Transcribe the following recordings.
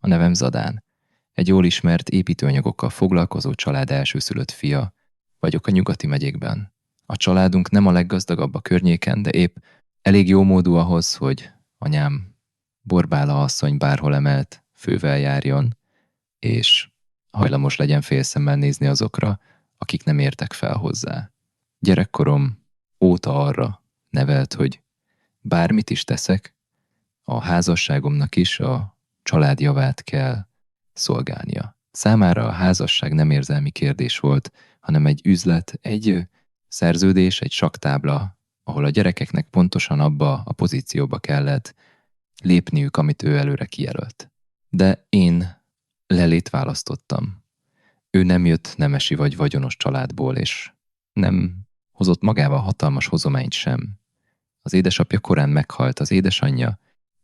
A nevem Zadán. Egy jól ismert építőanyagokkal foglalkozó család elsőszülött fia. Vagyok a nyugati megyékben. A családunk nem a leggazdagabb a környéken, de épp elég jómódú ahhoz, hogy anyám Borbála asszony bárhol emelt fővel járjon, és hajlamos legyen félszemmel nézni azokra, akik nem értek fel hozzá. Gyerekkorom óta arra nevelt, hogy bármit is teszek, a házasságomnak is a család javát kell szolgálnia. Számára a házasság nem érzelmi kérdés volt, hanem egy üzlet, egy szerződés, egy saktábla, ahol a gyerekeknek pontosan abba a pozícióba kellett lépniük, amit ő előre kijelölt. De én Lelét választottam. Ő nem jött nemesi vagy vagyonos családból, és nem hozott magával hatalmas hozományt sem. Az édesapja korán meghalt, az édesanyja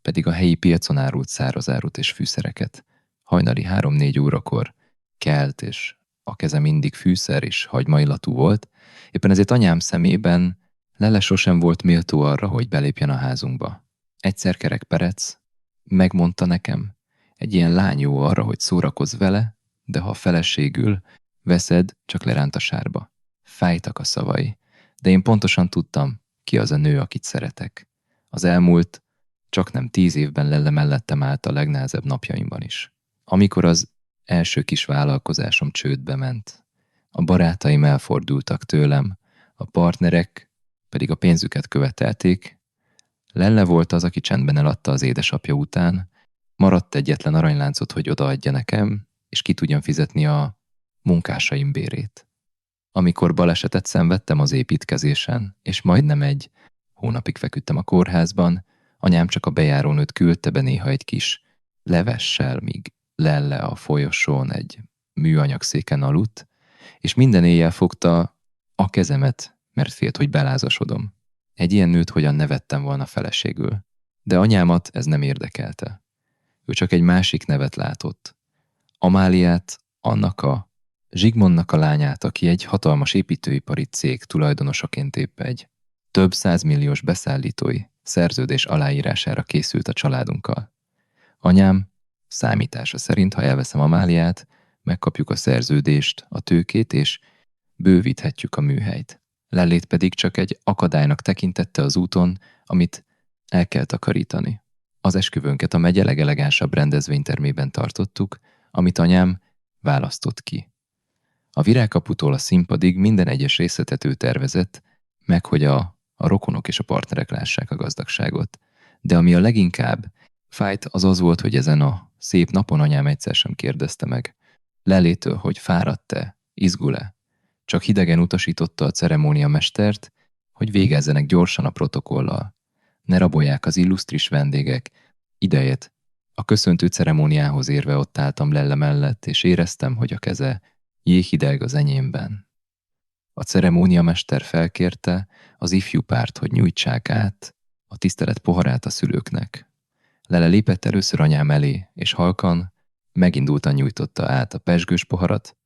pedig a helyi piacon árult szárazárut és fűszereket. Hajnali 3-4 órakor kelt, és a keze mindig fűszer és hagymaillatú volt. Éppen ezért anyám szemében Lele sosem volt méltó arra, hogy belépjen a házunkba. Egyszer kerek perec megmondta nekem, egy ilyen lány jó arra, hogy szórakozz vele, de ha feleségül veszed, csak leránt a sárba. Fájtak a szavai, de én pontosan tudtam, ki az a nő, akit szeretek. Az elmúlt csaknem 10 évben Lelle mellettem állt a legnehezebb napjaimban is. Amikor az első kis vállalkozásom csődbe ment, a barátaim elfordultak tőlem, a partnerek pedig a pénzüket követelték, Lelle volt az, aki csendben eladta az édesapja után, maradt egyetlen aranyláncot, hogy odaadja nekem, és ki tudjam fizetni a munkásaim bérét. Amikor balesetet szenvedtem az építkezésen, és majdnem 1 hónapig feküdtem a kórházban, anyám csak a bejárónőt küldte be néha egy kis levessel, míg Lelle a folyosón egy műanyag széken aludt, és minden éjjel fogta a kezemet, mert félt, hogy belázasodom. Egy ilyen nőt hogyan nevettem volna feleségül. De anyámat ez nem érdekelte. Ő csak egy másik nevet látott. Amáliát, annak a Zsigmondnak a lányát, aki egy hatalmas építőipari cég tulajdonosaként épp egy több 100 milliós beszállítói szerződés aláírására készült a családunkkal. Anyám számítása szerint, ha elveszem Amáliát, megkapjuk a szerződést, a tőkét, és bővíthetjük a műhelyt. Lellét pedig csak egy akadálynak tekintette az úton, amit el kell takarítani. Az esküvőnket a megye legelegánsabb rendezvénytermében tartottuk, amit anyám választott ki. A virágkaputól a színpadig minden egyes részletet ő tervezett, meg hogy a rokonok és a partnerek lássák a gazdagságot. De ami a leginkább fájt, az volt, hogy ezen a szép napon anyám egyszer sem kérdezte meg Lelétől, hogy fáradt-e, izgul-e. Csak hidegen utasította a ceremóniamestert, hogy végezzenek gyorsan a protokollal. Ne rabolják az illusztris vendégek idejét. A köszöntő ceremóniához érve ott álltam Lelle mellett, és éreztem, hogy a keze jéghideg az enyémben. A ceremóniamester felkérte az ifjú párt, hogy nyújtsák át a tisztelet poharát a szülőknek. Lele lépett először anyám elé, és halkan, megindultan nyújtotta át a pezsgős poharat.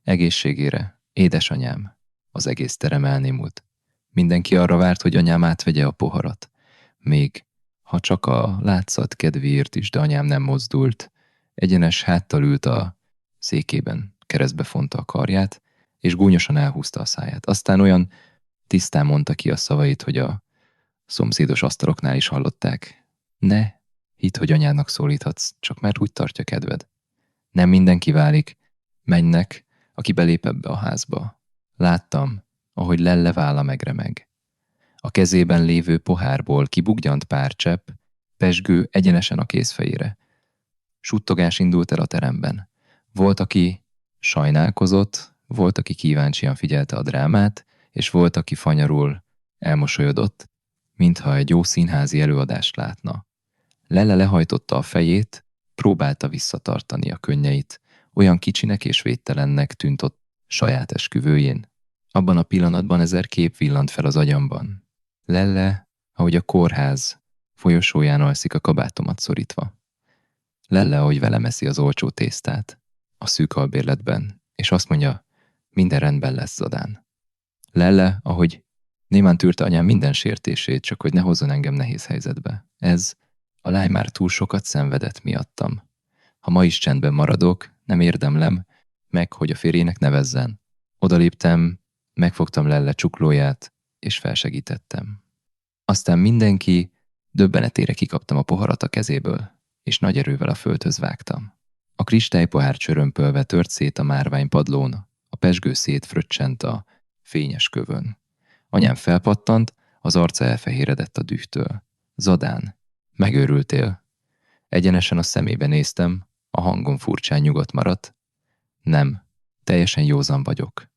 Egészségére, édesanyám, az egész terem elnémult. Mindenki arra várt, hogy anyám átvegye a poharat. Még ha csak a látszat kedvéért is, de anyám nem mozdult, egyenes háttal ült a székében, keresztbe fonta a karját, és gúnyosan elhúzta a száját. Aztán olyan tisztán mondta ki a szavait, hogy a szomszédos asztaloknál is hallották. Ne hidd, hogy anyádnak szólíthatsz, csak mert úgy tartja kedved. Nem mindenki válik mennynek, aki belép ebbe a házba. Láttam, ahogy Lelle válla megremeg. A kezében lévő pohárból kibuggyant pár csepp, pezsgő egyenesen a kézfejére. Suttogás indult el a teremben. Volt, aki sajnálkozott, volt, aki kíváncsian figyelte a drámát, és volt, aki fanyarul elmosolyodott, mintha egy jó színházi előadást látna. Lelle lehajtotta a fejét, próbálta visszatartani a könnyeit, olyan kicsinek és védtelennek tűnt ott saját esküvőjén. Abban a pillanatban 1000 kép villant fel az agyamban. Lelle, ahogy a kórház folyosóján alszik a kabátomat szorítva. Lelle, ahogy velem eszi az olcsó tésztát a szűk albérletben, és azt mondja, minden rendben lesz, Zadán. Lelle, ahogy némán tűrte anyám minden sértését, csak hogy ne hozzon engem nehéz helyzetbe. A lány már túl sokat szenvedett miattam. Ha ma is csendben maradok, nem érdemlem meg, hogy a férjének nevezzen. Odaléptem, megfogtam Lelle csuklóját, és felsegítettem. Aztán mindenki döbbenetére kikaptam a poharat a kezéből, és nagy erővel a földhöz vágtam. A kristálypohár csörömpölve tört szét a márvány padlón, a pezsgő szétfröccsent a fényes kövön. Anyám felpattant, az arca elfehéredett a dühtől. Zadán, megőrültél? Egyenesen a szemébe néztem, a hangom furcsán nyugodt maradt. Nem, teljesen józan vagyok.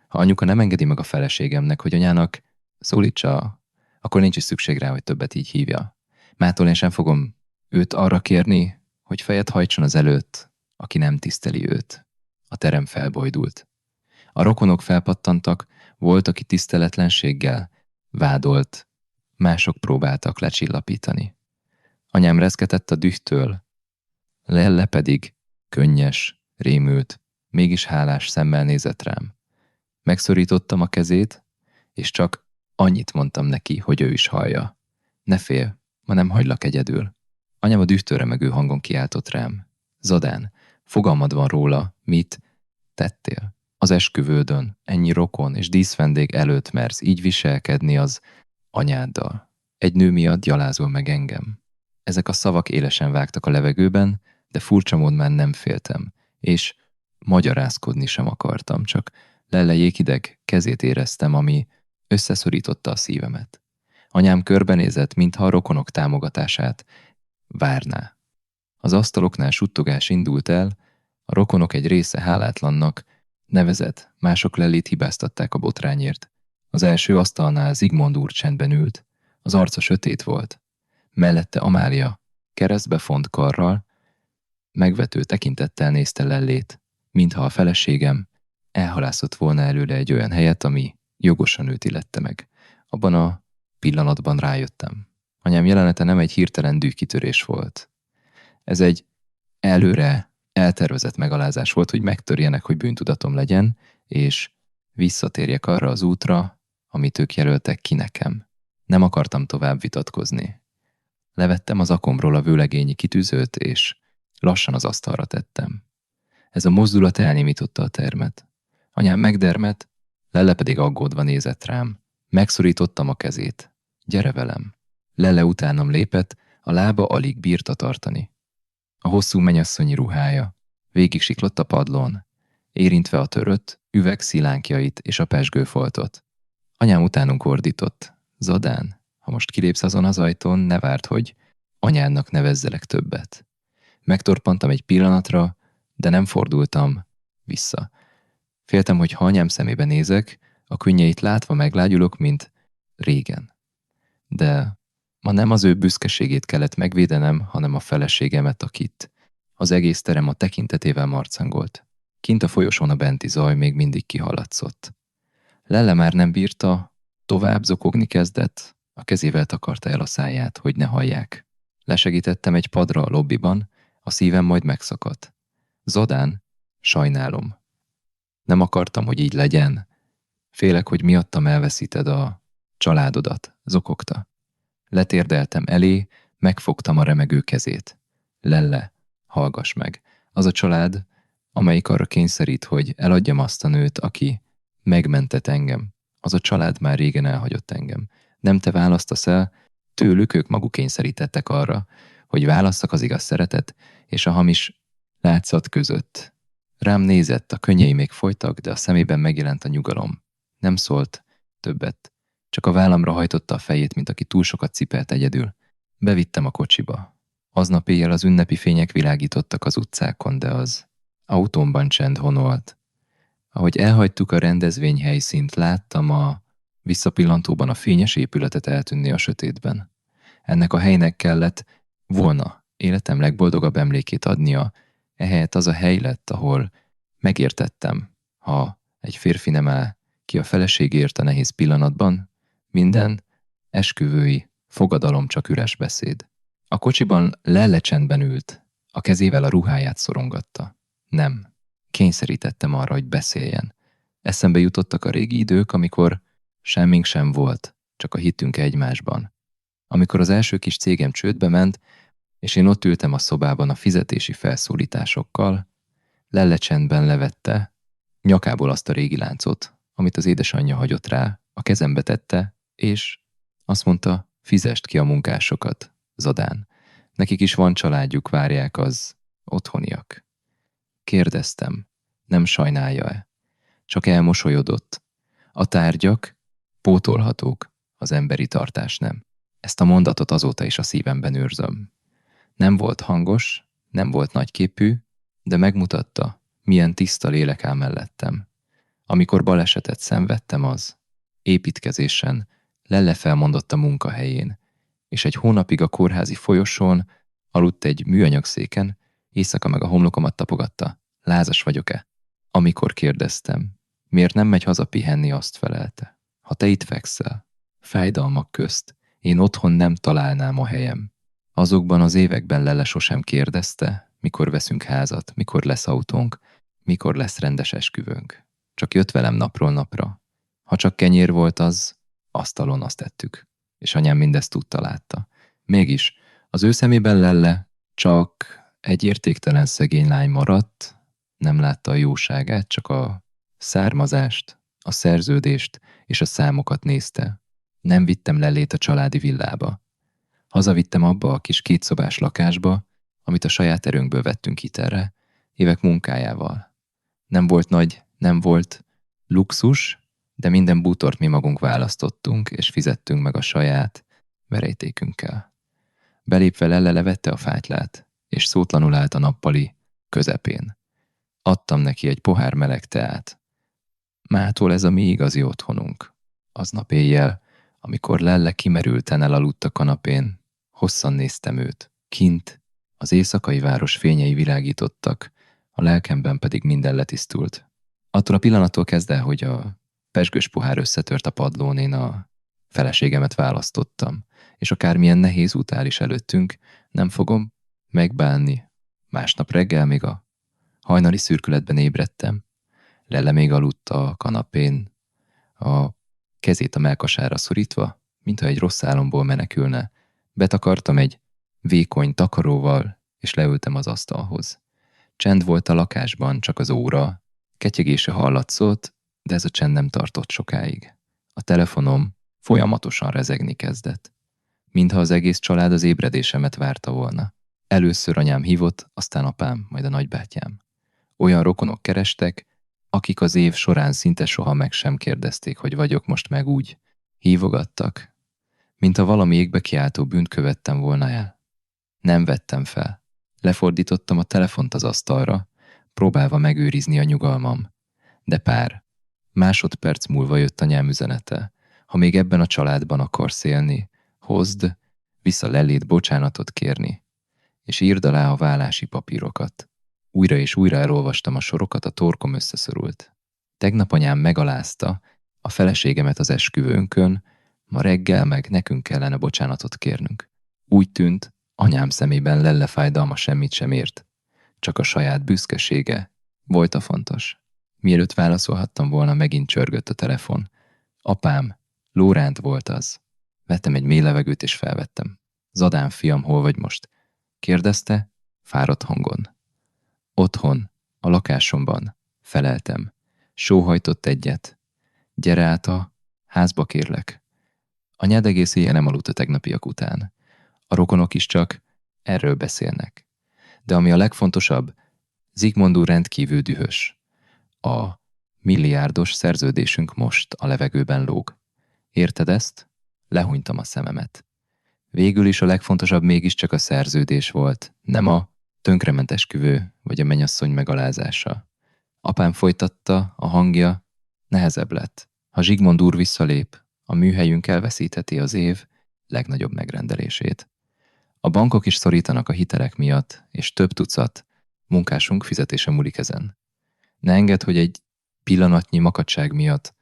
Ha anyuka nem engedi meg a feleségemnek, hogy anyának szólítsa, akkor nincs is szükség rá, hogy többet így hívja. Mától én sem fogom őt arra kérni, hogy fejet hajtson az előtt, aki nem tiszteli őt. A terem felbojdult. A rokonok felpattantak, volt, aki tiszteletlenséggel vádolt, mások próbáltak lecsillapítani. Anyám reszketett a dühtől, Lelle pedig könnyes, rémült, mégis hálás szemmel nézett rám. Megszorítottam a kezét, és csak annyit mondtam neki, hogy ő is hallja. Ne félj, ma nem hagylak egyedül. Anyám a dühtől remegő hangon kiáltott rám. Zadán, fogalmad van róla, mit tettél? Az esküvődön, ennyi rokon és díszvendég előtt mersz így viselkedni az anyáddal. Egy nő miatt gyalázol meg engem. Ezek a szavak élesen vágtak a levegőben, de furcsa módon már nem féltem, és magyarázkodni sem akartam, csak Lelle jéghideg kezét éreztem, ami összeszorította a szívemet. Anyám körbenézett, mintha a rokonok támogatását várná. Az asztaloknál suttogás indult el, a rokonok egy része hálátlannak nevezett, mások Lellit hibáztatták a botrányért. Az első asztalnál Zigmond úr csendben ült, az arca sötét volt. Mellette Amália keresztbe font karral, megvető tekintettel nézte Lellét, mintha a feleségem elhalászott volna előle egy olyan helyet, ami jogosan őt illette meg. Abban a pillanatban rájöttem. Anyám jelenete nem egy hirtelen dühkitörés volt. Ez egy előre eltervezett megalázás volt, hogy megtörjenek, hogy bűntudatom legyen, és visszatérjek arra az útra, amit ők jelöltek ki nekem. Nem akartam tovább vitatkozni. Levettem az akomról a vőlegényi kitűzőt, és lassan az asztalra tettem. Ez a mozdulat elnémította a termet. Anyám megdermet, Lelle pedig aggódva nézett rám. Megszorítottam a kezét. Gyere velem. Lelle utánam lépett, a lába alig bírta tartani. A hosszú mennyasszonyi ruhája végig siklott a padlón, érintve a törött üvegszilánkjait és a pezsgőfoltot. Anyám utánunk ordított. Zadán, ha most kilépsz azon az ajtón, ne várd, hogy anyádnak nevezzelek többet. Megtorpantam egy pillanatra, de nem fordultam vissza. Féltem, hogy ha anyám szemébe nézek, a könnyeit látva meglágyulok, mint régen. De ma nem az ő büszkeségét kellett megvédenem, hanem a feleségemet, akit az egész terem a tekintetével marcangolt. Kint a folyosón a benti zaj még mindig kihallatszott. Lelle már nem bírta, tovább zokogni kezdett, a kezével takarta el a száját, hogy ne hallják. Lesegítettem egy padra a lobbiban, a szívem majd megszakadt. Zadán, sajnálom. Nem akartam, hogy így legyen. Félek, hogy miattam elveszíted a családodat, zokogta. Letérdeltem elé, megfogtam a remegő kezét. Lelle, hallgass meg. Az a család, amelyik arra kényszerít, hogy eladjam azt a nőt, aki megmentett engem. Az a család már régen elhagyott engem. Nem te választasz el, tőlük ők maguk kényszerítettek arra, hogy válasszak az igaz szeretet és a hamis látszat között. Rám nézett, a könnyei még folytak, de a szemében megjelent a nyugalom. Nem szólt többet, csak a vállamra hajtotta a fejét, mint aki túl sokat cipelt egyedül. Bevittem a kocsiba. Aznap éjjel az ünnepi fények világítottak az utcákon, de az autómban csend honolt. Ahogy elhagytuk a rendezvény helyszínt, láttam a visszapillantóban a fényes épületet eltűnni a sötétben. Ennek a helynek kellett volna életem legboldogabb emlékét adnia, ehelyett az a hely lett, ahol megértettem, ha egy férfi nem áll ki a feleségért a nehéz pillanatban, minden esküvői fogadalom csak üres beszéd. A kocsiban Lelle csendben ült, a kezével a ruháját szorongatta. Nem, kényszerítettem arra, hogy beszéljen. Eszembe jutottak a régi idők, amikor semmink sem volt, csak a hitünk egymásban. Amikor az első kis cégem csődbe ment, és én ott ültem a szobában a fizetési felszólításokkal. Lelle csendben levette nyakából azt a régi láncot, amit az édesanyja hagyott rá, a kezembe tette, és azt mondta, fizest ki a munkásokat, Zadán. Nekik is van családjuk, várják az otthoniak. Kérdeztem, nem sajnálja-e? Csak elmosolyodott. A tárgyak pótolhatók, az emberi tartás nem. Ezt a mondatot azóta is a szívemben őrzöm. Nem volt hangos, nem volt nagyképű, de megmutatta, milyen tiszta lélek áll mellettem. Amikor balesetet szenvedtem, az építkezésen Lelle felmondott a munkahelyén, és egy hónapig a kórházi folyosón aludt egy műanyagszéken, éjszaka meg a homlokomat tapogatta. Lázas vagyok-e? Amikor kérdeztem, miért nem megy haza pihenni, azt felelte. Ha te itt fekszel, fájdalmak közt, én otthon nem találnám a helyem. Azokban az években Lelle sosem kérdezte, mikor veszünk házat, mikor lesz autónk, mikor lesz rendes esküvőnk. Csak jött velem napról napra. Ha csak kenyér volt, az asztalon azt tettük. És anyám mindezt tudta, látta. Mégis az ő szemében Lelle csak egy értéktelen szegény lány maradt, nem látta a jóságát, csak a származást, a szerződést és a számokat nézte. Nem vittem Lellét a családi villába. Hazavittem abba a kis kétszobás lakásba, amit a saját erőnkből vettünk hitelre, évek munkájával. Nem volt nagy, nem volt luxus, de minden bútort mi magunk választottunk, és fizettünk meg a saját verejtékünkkel. Belépve Lelle levette a fátylát, és szótlanul állt a nappali közepén. Adtam neki egy pohár meleg teát. Mától ez a mi igazi otthonunk. Aznap éjjel, amikor Lelle kimerülten elaludt a kanapén, hosszan néztem őt. Kint az éjszakai város fényei világítottak, a lelkemben pedig minden letisztult. Attól a pillanattól kezdve, hogy a pezsgős pohár összetört a padlón, én a feleségemet választottam, és akármilyen nehéz út áll is előttünk, nem fogom megbánni. Másnap reggel még a hajnali szürkületben ébredtem. Lelle még aludt a kanapén, a kezét a mellkasára szorítva, mintha egy rossz álomból menekülne. Betakartam egy vékony takaróval, és leültem az asztalhoz. Csend volt a lakásban, csak az óra ketyegése hallatszott, de ez a csend nem tartott sokáig. A telefonom folyamatosan rezegni kezdett. Mintha az egész család az ébredésemet várta volna. Először anyám hívott, aztán apám, majd a nagybátyám. Olyan rokonok kerestek, akik az év során szinte soha meg sem kérdezték, hogy vagyok most meg úgy. Hívogattak, mintha valami égbe kiáltó bűnt követtem volna el. Nem vettem fel. Lefordítottam a telefont az asztalra, próbálva megőrizni a nyugalmam. De pár másodperc múlva jött anyám üzenete. Ha még ebben a családban akarsz élni, hozd vissza Lellét bocsánatot kérni, és írd alá a vállási papírokat. Újra és újra elolvastam a sorokat, a torkom összeszorult. Tegnap anyám megalázta a feleségemet az esküvőnkön, ma reggel meg nekünk kellene bocsánatot kérnünk. Úgy tűnt, anyám szemében Lelle fájdalma semmit sem ért. Csak a saját büszkesége volt a fontos. Mielőtt válaszolhattam volna, megint csörgött a telefon. Apám, Lóránt volt az. Vettem egy mély levegőt és felvettem. Zadán, fiam, hol vagy most? Kérdezte, fáradt hangon. Otthon, a lakásomban, feleltem. Sóhajtott egyet. Gyere át a házba, kérlek. Anyád egész éjjel nem aludt a tegnapiak után. A rokonok is csak erről beszélnek. De ami a legfontosabb, Zsigmond úr rendkívül dühös. A milliárdos szerződésünk most a levegőben lóg. Érted ezt? Lehúnytam a szememet. Végül is a legfontosabb mégiscsak a szerződés volt, nem a tönkrement esküvő vagy a mennyasszony megalázása. Apám folytatta, a hangja nehezebb lett. Ha Zsigmond úr visszalép, a műhelyünk elveszítheti az év legnagyobb megrendelését. A bankok is szorítanak a hitelek miatt, és több tucat munkásunk fizetése múlik ezen. Ne engedd, hogy egy pillanatnyi makadság miatt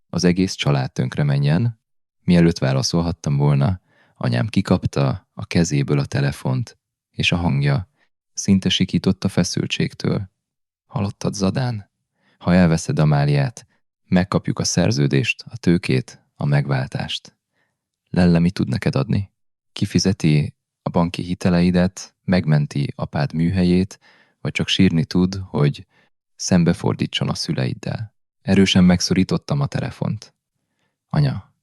az egész család tönkre menjen. Mielőtt válaszolhattam volna, anyám kikapta a kezéből a telefont, és a hangja szinte sikított a feszültségtől. Hallottad, Zadán? Ha elveszed Amáliát, megkapjuk a szerződést, a tőkét, a megváltást. Lelle mit tud neked adni? Kifizeti a banki hiteleidet, megmenti apád műhelyét, vagy csak sírni tud, hogy szembefordítson a szüleiddel. Erősen megszorítottam a telefont. Anya,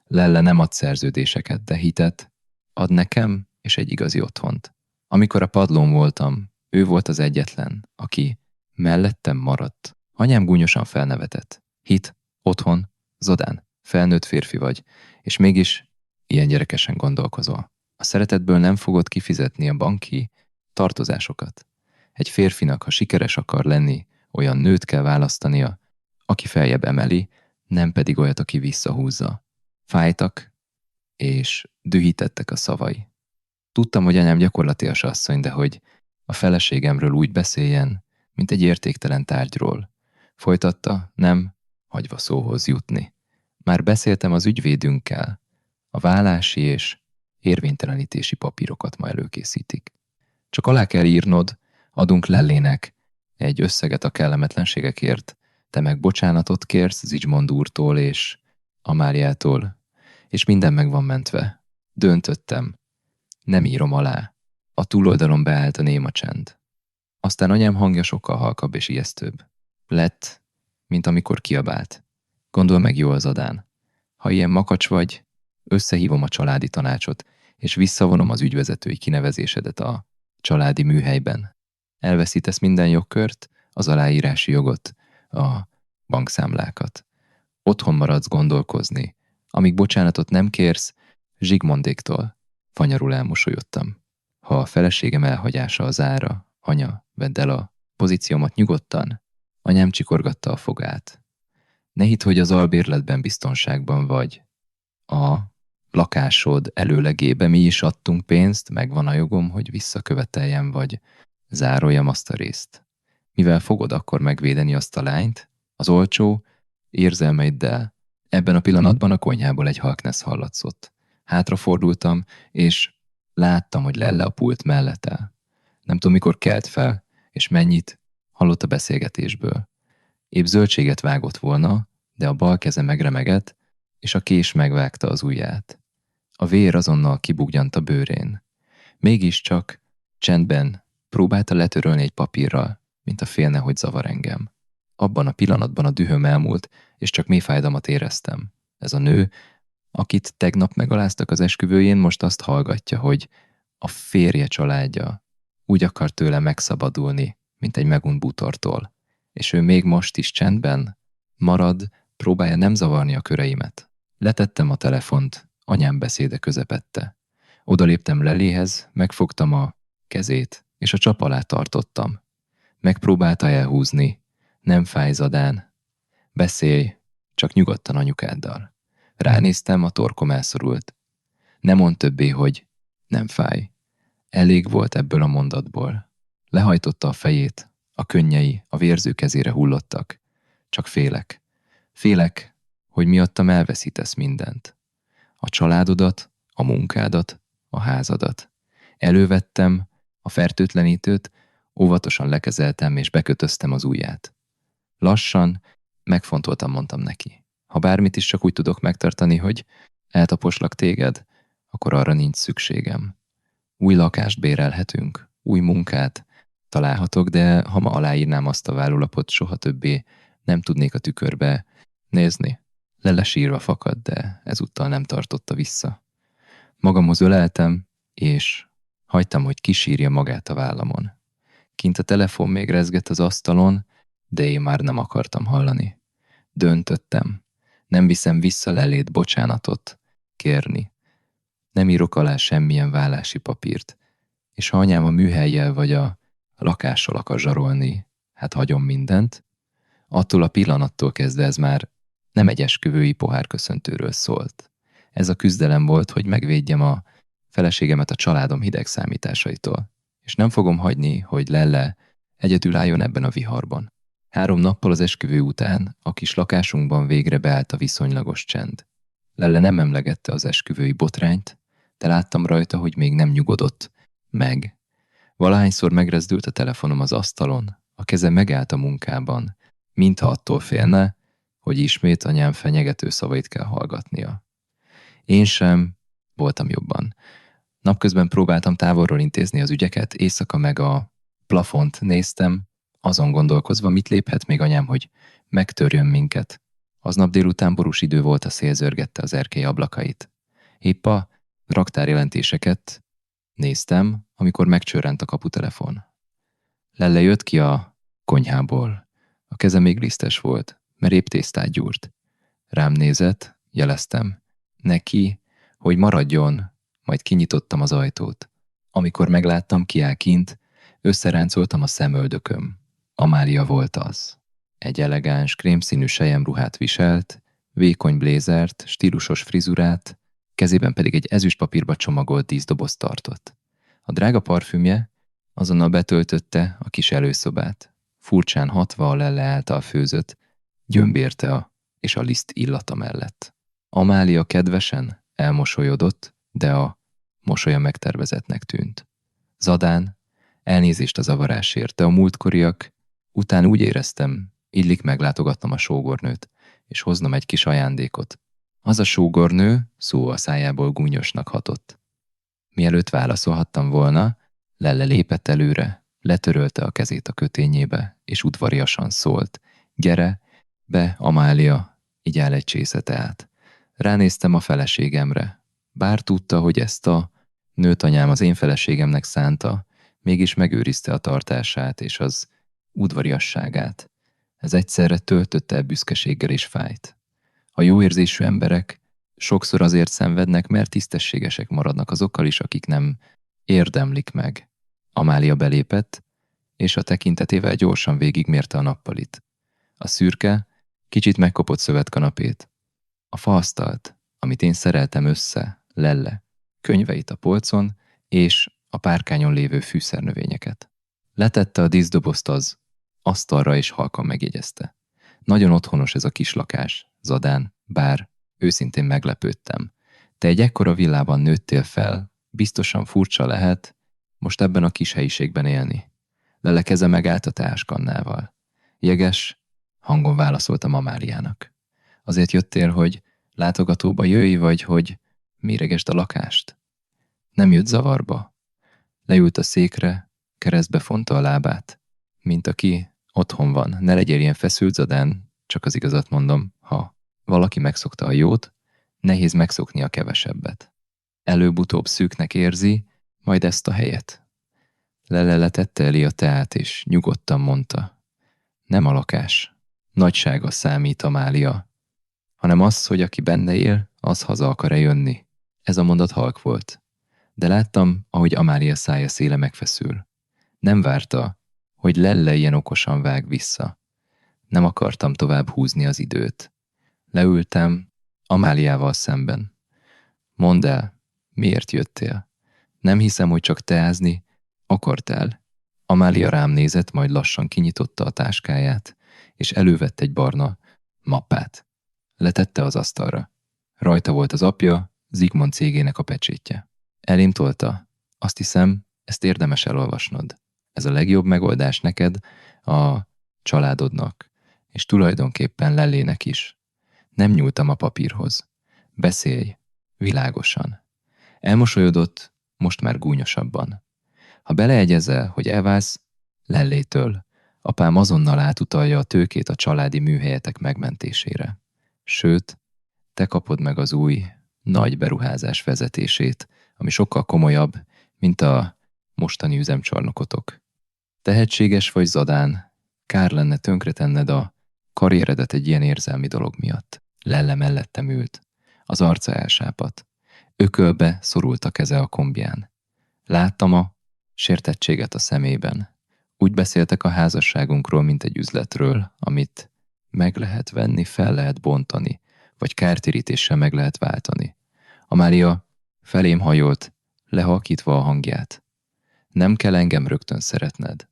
Lelle nem ad szerződéseket, de hitet ad nekem és egy igazi otthont. Amikor a padlón voltam, ő volt az egyetlen, aki mellettem maradt. Anyám gúnyosan felnevetett. Hit, otthon, Zodán, felnőtt férfi vagy, és mégis ilyen gyerekesen gondolkozol. A szeretetből nem fogod kifizetni a banki tartozásokat. Egy férfinak, ha sikeres akar lenni, olyan nőt kell választania, aki feljebb emeli, nem pedig olyat, aki visszahúzza. Fájtak, és dühítettek a szavai. Tudtam, hogy anyám gyakorlatias asszony, de hogy a feleségemről úgy beszéljen, mint egy értéktelen tárgyról. Folytatta, nem, hagyva szóhoz jutni. Már beszéltem az ügyvédünkkel. A vállási és érvénytelenítési papírokat ma előkészítik. Csak alá kell írnod, adunk Lellének egy összeget a kellemetlenségekért, te meg bocsánatot kérsz Zsigmond úrtól és Amáliától, és minden meg van mentve. Döntöttem. Nem írom alá. A túloldalon beállt a néma csend. Aztán anyám hangja sokkal halkabb és ijesztőbb. Lett, mint amikor kiabált. Gondol meg jól, Zadán. Ha ilyen makacs vagy, összehívom a családi tanácsot, és visszavonom az ügyvezetői kinevezésedet a családi műhelyben. Elveszítesz minden jogkört, az aláírási jogot, a bankszámlákat. Otthon maradsz gondolkozni. Amíg bocsánatot nem kérsz, Zsigmondéktól. Fanyarul elmosolyodtam. Ha a feleségem elhagyása az ára, anya, vedd el a pozíciómat nyugodtan. Anyám csikorgatta a fogát. Ne hidd, hogy az albérletben biztonságban vagy. A lakásod előlegébe mi is adtunk pénzt, megvan a jogom, hogy visszaköveteljem, vagy zároljam azt a részt. Mivel fogod akkor megvédeni azt a lányt, az olcsó érzelmeiddel. Ebben a pillanatban a konyhából egy halknesz hallatszott. Hátrafordultam, és láttam, hogy Lelle a pult mellett áll. Nem tudom, mikor kelt fel, és mennyit hallott a beszélgetésből. Épp zöldséget vágott volna, de a bal keze megremegett, és a kés megvágta az ujját. A vér azonnal kibuggyant a bőrén. Mégiscsak csendben próbálta letörölni egy papírral, mint a félne, hogy zavar engem. Abban a pillanatban a dühöm elmúlt, és csak mély fájdalmat éreztem. Ez a nő, akit tegnap megaláztak az esküvőjén, most azt hallgatja, hogy a férje családja úgy akar tőle megszabadulni, mint egy megunt bútortól. És ő még most is csendben marad, próbálja nem zavarni a köreimet. Letettem a telefont, anyám beszéde közepette. Odaléptem Leléhez, megfogtam a kezét, és a csap alá tartottam. Megpróbálta elhúzni. Nem fáj, Zadán. Beszélj, csak nyugodtan anyukáddal. Ránéztem, a torkom elszorult. Ne mondd többé, hogy nem fáj. Elég volt ebből a mondatból. Lehajtotta a fejét, a könnyei a vérző kezére hullottak. Csak félek. Félek, hogy miattam elveszítesz mindent. A családodat, a munkádat, a házadat. Elővettem a fertőtlenítőt, óvatosan lekezeltem és bekötöztem az ujját. Lassan, megfontoltan mondtam neki. Ha bármit is csak úgy tudok megtartani, hogy eltaposlak téged, akkor arra nincs szükségem. Új lakást bérelhetünk, új munkát találhatok, de ha ma aláírnám azt a várólapot, soha többé nem tudnék a tükörbe nézni. Lelle sírva fakadt, de ezúttal nem tartotta vissza. Magamhoz öleltem, és hagytam, hogy kisírja magát a vállamon. Kint a telefon még rezgett az asztalon, de én már nem akartam hallani. Döntöttem. Nem viszem vissza Lellét bocsánatot kérni. Nem írok alá semmilyen vállási papírt, és ha anyám a műhellyel vagy a lakással akar zsarolni, hát hagyom mindent. Attól a pillanattól kezdve ez már nem egy esküvői pohárköszöntőről szólt. Ez a küzdelem volt, hogy megvédjem a feleségemet a családom hideg számításaitól, és nem fogom hagyni, hogy Lelle egyedül álljon ebben a viharban. 3 nappal az esküvő után a kis lakásunkban végre beállt a viszonylagos csend. Lelle nem emlegette az esküvői botrányt, de láttam rajta, hogy még nem nyugodott meg. Valahányszor megrezdült a telefonom az asztalon, a keze megállt a munkában, mintha attól félne, hogy ismét anyám fenyegető szavait kell hallgatnia. Én sem voltam jobban. Napközben próbáltam távolról intézni az ügyeket, éjszaka meg a plafont néztem, azon gondolkozva, mit léphet még anyám, hogy megtörjön minket. Aznap délután borús idő volt, a szél zörgette az erkély ablakait. Épp a raktárjelentéseket néztem, amikor megcsörrent a kaputelefon. Lelle jött ki a konyhából. A keze még lisztes volt, mert épp tésztát gyúrt. Rám nézett, jeleztem neki, hogy maradjon, majd kinyitottam az ajtót. Amikor megláttam, ki áll kint, összeráncoltam a szemöldököm. Amália volt az. Egy elegáns, krémszínű selyemruhát viselt, vékony blézert, stílusos frizurát, kezében pedig egy ezüstpapírba csomagolt díszdobozt tartott. A drága parfümje azonnal betöltötte a kis előszobát. Furcsán hatva a Lelle által főzött, gyömbértea és a liszt illata mellett. Amália kedvesen elmosolyodott, de a mosolya megtervezettnek tűnt. Zadán, elnézést a zavarásért, de a múltkoriak után úgy éreztem, illik meglátogatnom a sógornőt, és hoznom egy kis ajándékot. Az a sógornő szó a szájából gúnyosnak hatott. Mielőtt válaszolhattam volna, Lelle lépett előre, letörölte a kezét a kötényébe, és udvariasan szólt: gyere be, Amália, így áll egy csésze teát. Ránéztem a feleségemre. Bár tudta, hogy ezt a nőt anyám az én feleségemnek szánta, mégis megőrizte a tartását és az udvariasságát. Ez egyszerre töltötte el büszkeséggel és fájt. A jóérzésű emberek sokszor azért szenvednek, mert tisztességesek maradnak azokkal is, akik nem érdemlik meg. Amália belépett, és a tekintetével gyorsan végigmérte a nappalit. A szürke, kicsit megkopott szövetkanapét, a faasztalt, amit én szereltem össze, Lelle, könyveit a polcon, és a párkányon lévő fűszernövényeket. Letette a díszdobozt az asztalra, és halkan megjegyezte: nagyon otthonos ez a kis lakás, Zadán, bár őszintén meglepődtem. Te egy ekkora villában nőttél fel, biztosan furcsa lehet most ebben a kis helyiségben élni. Lelle keze megállt a teáskannával. Jeges hangon válaszoltam Amáliának. Azért jöttél, hogy látogatóba jöjj, vagy hogy méregesd a lakást? Nem jött zavarba? Leült a székre, keresztbe fonta a lábát, mint aki otthon van. Ne legyél ilyen feszült, Zadán, csak az igazat mondom, ha valaki megszokta a jót, nehéz megszokni a kevesebbet. Előbb-utóbb szűknek érzi, majd ezt a helyet. Lelle letette elé a teát, és nyugodtan mondta: nem a lakás nagysága számít, Amália, hanem az, hogy aki benne él, az haza akar-e jönni. Ez a mondat halk volt, de láttam, ahogy Amália szája széle megfeszül. Nem várta, hogy Lelle ilyen okosan vág vissza. Nem akartam tovább húzni az időt. Leültem Amáliával szemben. Mondd el, miért jöttél? Nem hiszem, hogy csak teázni akartál. Amália rám nézett, majd lassan kinyitotta a táskáját, és elővett egy barna mappát. Letette az asztalra. Rajta volt az apja, Zsigmond cégének a pecsétje. Elém tolta: azt hiszem, ezt érdemes elolvasnod. Ez a legjobb megoldás neked, a családodnak, és tulajdonképpen Lellének is. Nem nyúltam a papírhoz. Beszélj, világosan. Elmosolyodott, most már gúnyosabban. Ha beleegyezel, hogy elválsz Lellétől, apám azonnal átutalja a tőkét a családi műhelyetek megmentésére. Sőt, te kapod meg az új, nagy beruházás vezetését, ami sokkal komolyabb, mint a mostani üzemcsarnokotok. Tehetséges vagy, Zadán, kár lenne tönkretenned a karrieredet egy ilyen érzelmi dolog miatt. Lelle mellettem ült. Az arca elsápadt. Ökölbe szorult a keze a kombján. Láttam a sértettséget a szemében. Úgy beszéltek a házasságunkról, mint egy üzletről, amit meg lehet venni, fel lehet bontani, vagy kártérítéssel meg lehet váltani. Amália felém hajolt, lehalkítva a hangját. Nem kell engem rögtön szeretned.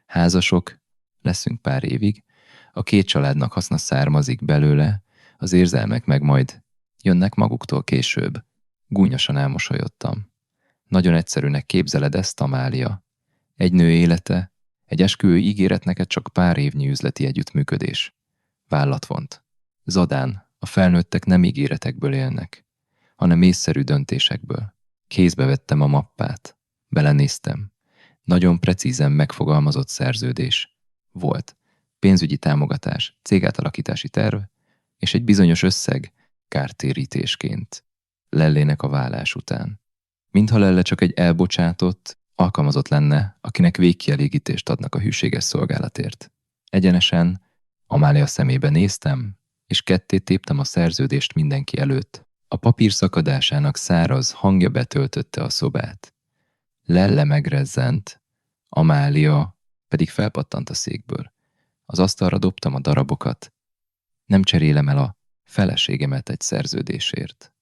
Házasok leszünk pár évig, a két családnak haszna származik belőle, az érzelmek meg majd jönnek maguktól később. Gúnyosan elmosolyodtam. Nagyon egyszerűnek képzeled ezt, Amália. Egy nő élete, egy esküvő ígéret, neked csak pár évnyi üzleti együttműködés. Vállat vont. Zadán, a felnőttek nem ígéretekből élnek, hanem észszerű döntésekből. Kézbe vettem a mappát. Belenéztem. Nagyon precízen megfogalmazott szerződés. Volt. Pénzügyi támogatás, cégátalakítási terv, és egy bizonyos összeg kártérítésként Lellének a válás után. Mintha Lelle csak egy elbocsátott, alkalmazott lenne, akinek végkielégítést adnak a hűséges szolgálatért. Egyenesen Amália szemébe néztem, és ketté téptem a szerződést mindenki előtt. A papír szakadásának száraz hangja betöltötte a szobát. Lelle megrezzent, Amália pedig felpattant a székből. Az asztalra dobtam a darabokat. Nem cserélem el a feleségemet egy szerződésért.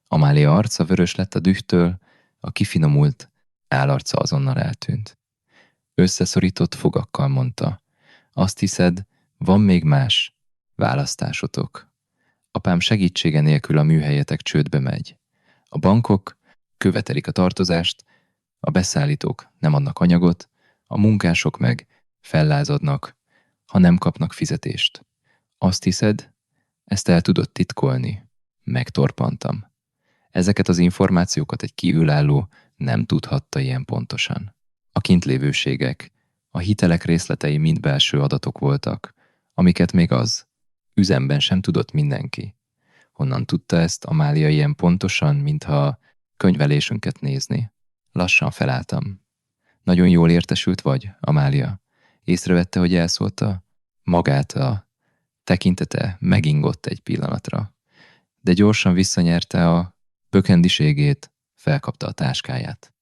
Amália arca vörös lett a dühtől, a kifinomult állarca azonnal eltűnt. Összeszorított fogakkal mondta: azt hiszed, van még más választásotok. Apám segítsége nélkül a műhelyetek csődbe megy. A bankok követelik a tartozást, a beszállítók nem adnak anyagot, a munkások meg fellázadnak, ha nem kapnak fizetést. Azt hiszed, ezt el tudod titkolni? Megtorpantam. Ezeket az információkat egy kívülálló nem tudhatta ilyen pontosan. A kintlévőségek, a hitelek részletei mind belső adatok voltak, amiket még az üzemben sem tudott mindenki. Honnan tudta ezt Amália ilyen pontosan, mintha könyvelésünket nézni? Lassan felálltam. Nagyon jól értesült vagy, Amália? Észrevette, hogy elszólta? Magát a tekintete megingott egy pillanatra, de gyorsan visszanyerte a bökendiségét, felkapta a táskáját.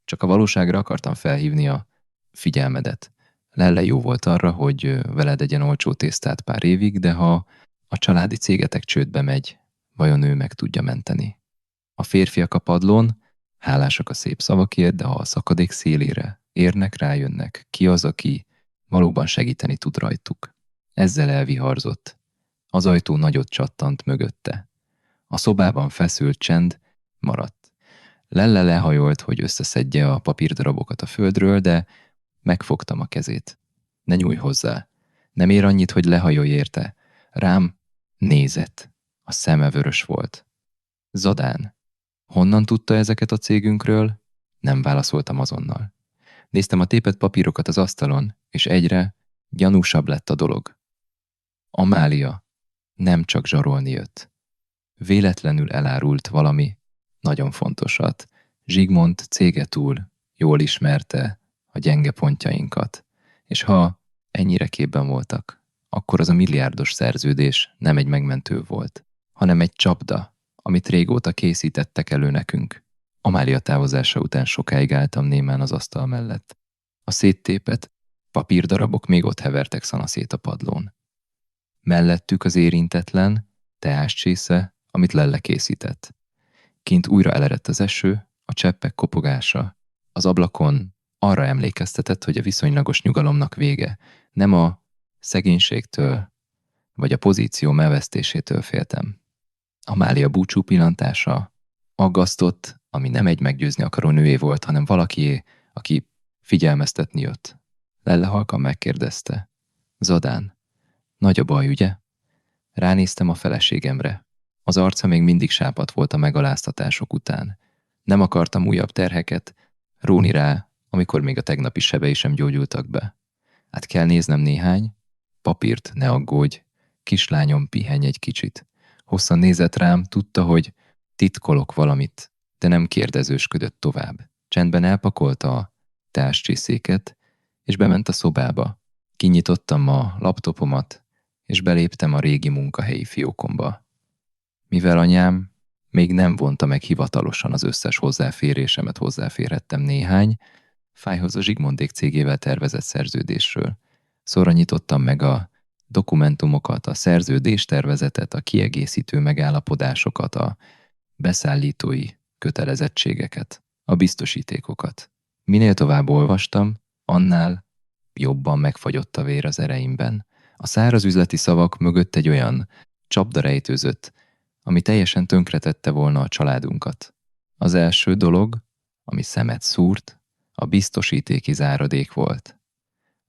Csak a valóságra akartam felhívni a figyelmedet. Lelle jó volt arra, hogy veled egyen olcsó tésztát pár évig, de ha a családi cégetek csődbe megy, vajon ő meg tudja menteni? A férfiak a padlón hálásak a szép szavakért, de ha a szakadék szélére érnek, rájönnek, ki az, aki valóban segíteni tud rajtuk. Ezzel elviharzott. Az ajtó nagyot csattant mögötte. A szobában feszült csend maradt. Lelle lehajolt, hogy összeszedje a papírdarabokat a földről, de megfogtam a kezét. Ne nyújj hozzá. Nem ér annyit, hogy lehajolj érte. Rám nézett. A szeme vörös volt. Zadán, honnan tudta ezeket a cégünkről? Nem válaszoltam azonnal. Néztem a tépett papírokat az asztalon, és egyre gyanúsabb lett a dolog. Amália nem csak zsarolni jött. Véletlenül elárult valami nagyon fontosat. Zsigmond cége túl jól ismerte a gyenge pontjainkat, és ha ennyire képben voltak, akkor az a milliárdos szerződés nem egy megmentő volt, hanem egy csapda, amit régóta készítettek elő nekünk. Amália távozása után sokáig álltam némán az asztal mellett. A széttépet papírdarabok még ott hevertek szanaszét a padlón. Mellettük az érintetlen teáscsésze, amit Lelle készített. Kint újra elerett az eső, a cseppek kopogása. Az ablakon arra emlékeztetett, hogy a viszonylagos nyugalomnak vége. Nem a szegénységtől, vagy a pozíció elvesztésétől féltem. Amália búcsú pillantása aggasztott, ami nem egy meggyőzni akaró nőé volt, hanem valakié, aki figyelmeztetni jött. Lelle halkan megkérdezte: Zadán, nagy a baj, ugye? Ránéztem a feleségemre. Az arca még mindig sápadt volt a megaláztatások után. Nem akartam újabb terheket róni rá, amikor még a tegnapi sebei sem gyógyultak be. Hát kell néznem néhány papírt, ne aggódj, kislányom, pihenj egy kicsit. Hosszan nézett rám, tudta, hogy titkolok valamit, de nem kérdezősködött tovább. Csendben elpakolta a teáscsészéket, és bement a szobába. Kinyitottam a laptopomat, és beléptem a régi munkahelyi fiókomba. Mivel anyám még nem vonta meg hivatalosan az összes hozzáférésemet, hozzáférhettem néhány Fájhoz a Zsigmondék cégével tervezett szerződésről. Szóra nyitottam meg a dokumentumokat, a szerződéstervezetet, a kiegészítő megállapodásokat, a beszállítói kötelezettségeket, a biztosítékokat. Minél tovább olvastam, annál jobban megfagyott a vér az ereimben. A száraz üzleti szavak mögött egy olyan csapda rejtőzött, ami teljesen tönkretette volna a családunkat. Az első dolog, ami szemet szúrt, a biztosítéki záradék volt.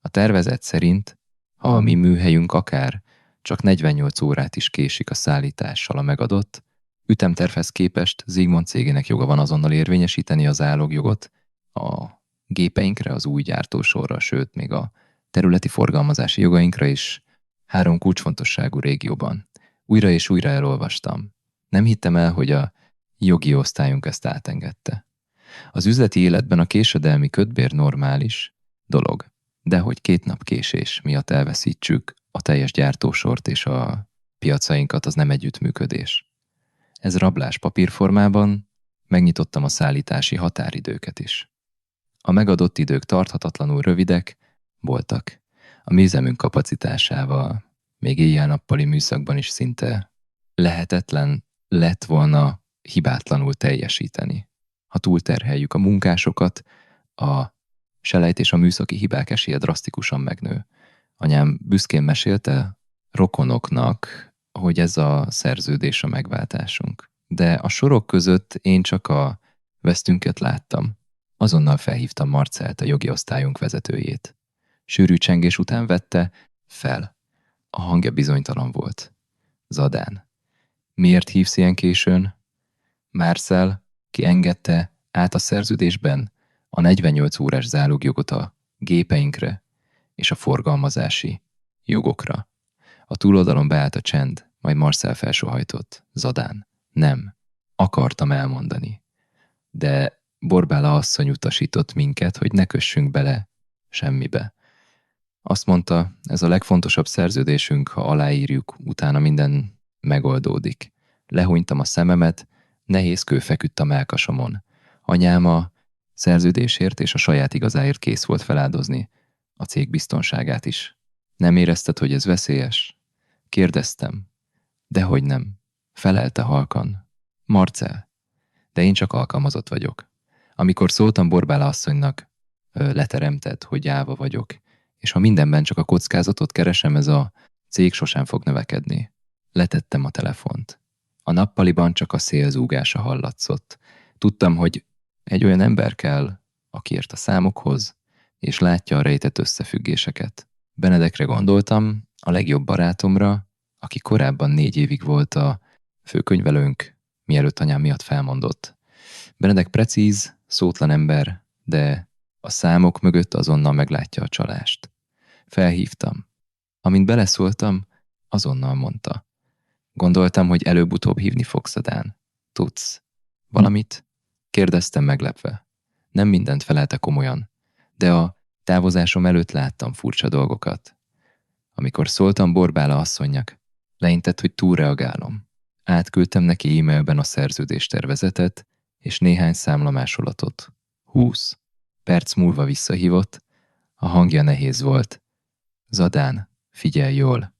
A tervezet szerint, ha a mi műhelyünk akár csak 48 órát is késik a szállítással a megadott Ütemtervhez képest Zsigmond cégének joga van azonnal érvényesíteni az zálogjogot a gépeinkre, az új gyártósorra, sőt, még a területi forgalmazási jogainkra is 3 kulcsfontosságú régióban. Újra és újra elolvastam. Nem hittem el, hogy a jogi osztályunk ezt átengedte. Az üzleti életben a késedelmi kötbér normális dolog, de hogy 2 nap késés miatt elveszítsük a teljes gyártósort és a piacainkat, az nem együttműködés. Ez rablás papírformában, megnyitottam a szállítási határidőket is. A megadott idők tarthatatlanul rövidek voltak. A műzemünk kapacitásával még éjjel-nappali műszakban is szinte lehetetlen lett volna hibátlanul teljesíteni. Ha túlterheljük a munkásokat, a selejt és a műszaki hibák esélye drasztikusan megnő. Anyám büszkén mesélte rokonoknak, hogy ez a szerződés a megváltásunk. De a sorok között én csak a vesztünket láttam. Azonnal felhívtam Marcelt, a jogi osztályunk vezetőjét. Sűrű csengés után vette fel. A hangja bizonytalan volt. Zadán. Miért hívsz ilyen későn? Marcel kiengedte át a szerződésben a 48 órás zálogjogot a gépeinkre és a forgalmazási jogokra. A túloldalon beállt a csend, majd Marcel felsóhajtott. Zadán. Nem. Akartam elmondani. De Borbála asszony utasított minket, hogy ne kössünk bele semmibe. Azt mondta, ez a legfontosabb szerződésünk, ha aláírjuk, utána minden megoldódik. Lehúnytam a szememet, nehéz kő feküdt a mellkasomon. Anyám a szerződésért és a saját igazáért kész volt feláldozni a cég biztonságát is. Nem érezted, hogy ez veszélyes? Kérdeztem. Dehogy nem. Felelte halkan. Marcel, de én csak alkalmazott vagyok. Amikor szóltam Borbála asszonynak, leteremtett, hogy gyáva vagyok, és ha mindenben csak a kockázatot keresem, ez a cég sosem fog növekedni. Letettem a telefont. A nappaliban csak a szél zúgása hallatszott. Tudtam, hogy egy olyan ember kell, aki ért a számokhoz, és látja a rejtett összefüggéseket. Benedekre gondoltam, a legjobb barátomra, aki korábban 4 évig volt a főkönyvelőnk, mielőtt anyám miatt felmondott. Benedek precíz, szótlan ember, de a számok mögött azonnal meglátja a csalást. Felhívtam. Amint beleszóltam, azonnal mondta. Gondoltam, hogy előbb-utóbb hívni fogsz, Zadán. Tudsz valamit? Kérdeztem meglepve. Nem mindent felelte komolyan, de a távozásom előtt láttam furcsa dolgokat. Amikor szóltam Borbála asszonynak, leintett, hogy túlreagálom. Átküldtem neki e-mailben a szerződéstervezetet és néhány számlamásolatot. 20 perc múlva visszahívott, a hangja nehéz volt. Zadán, figyelj jól.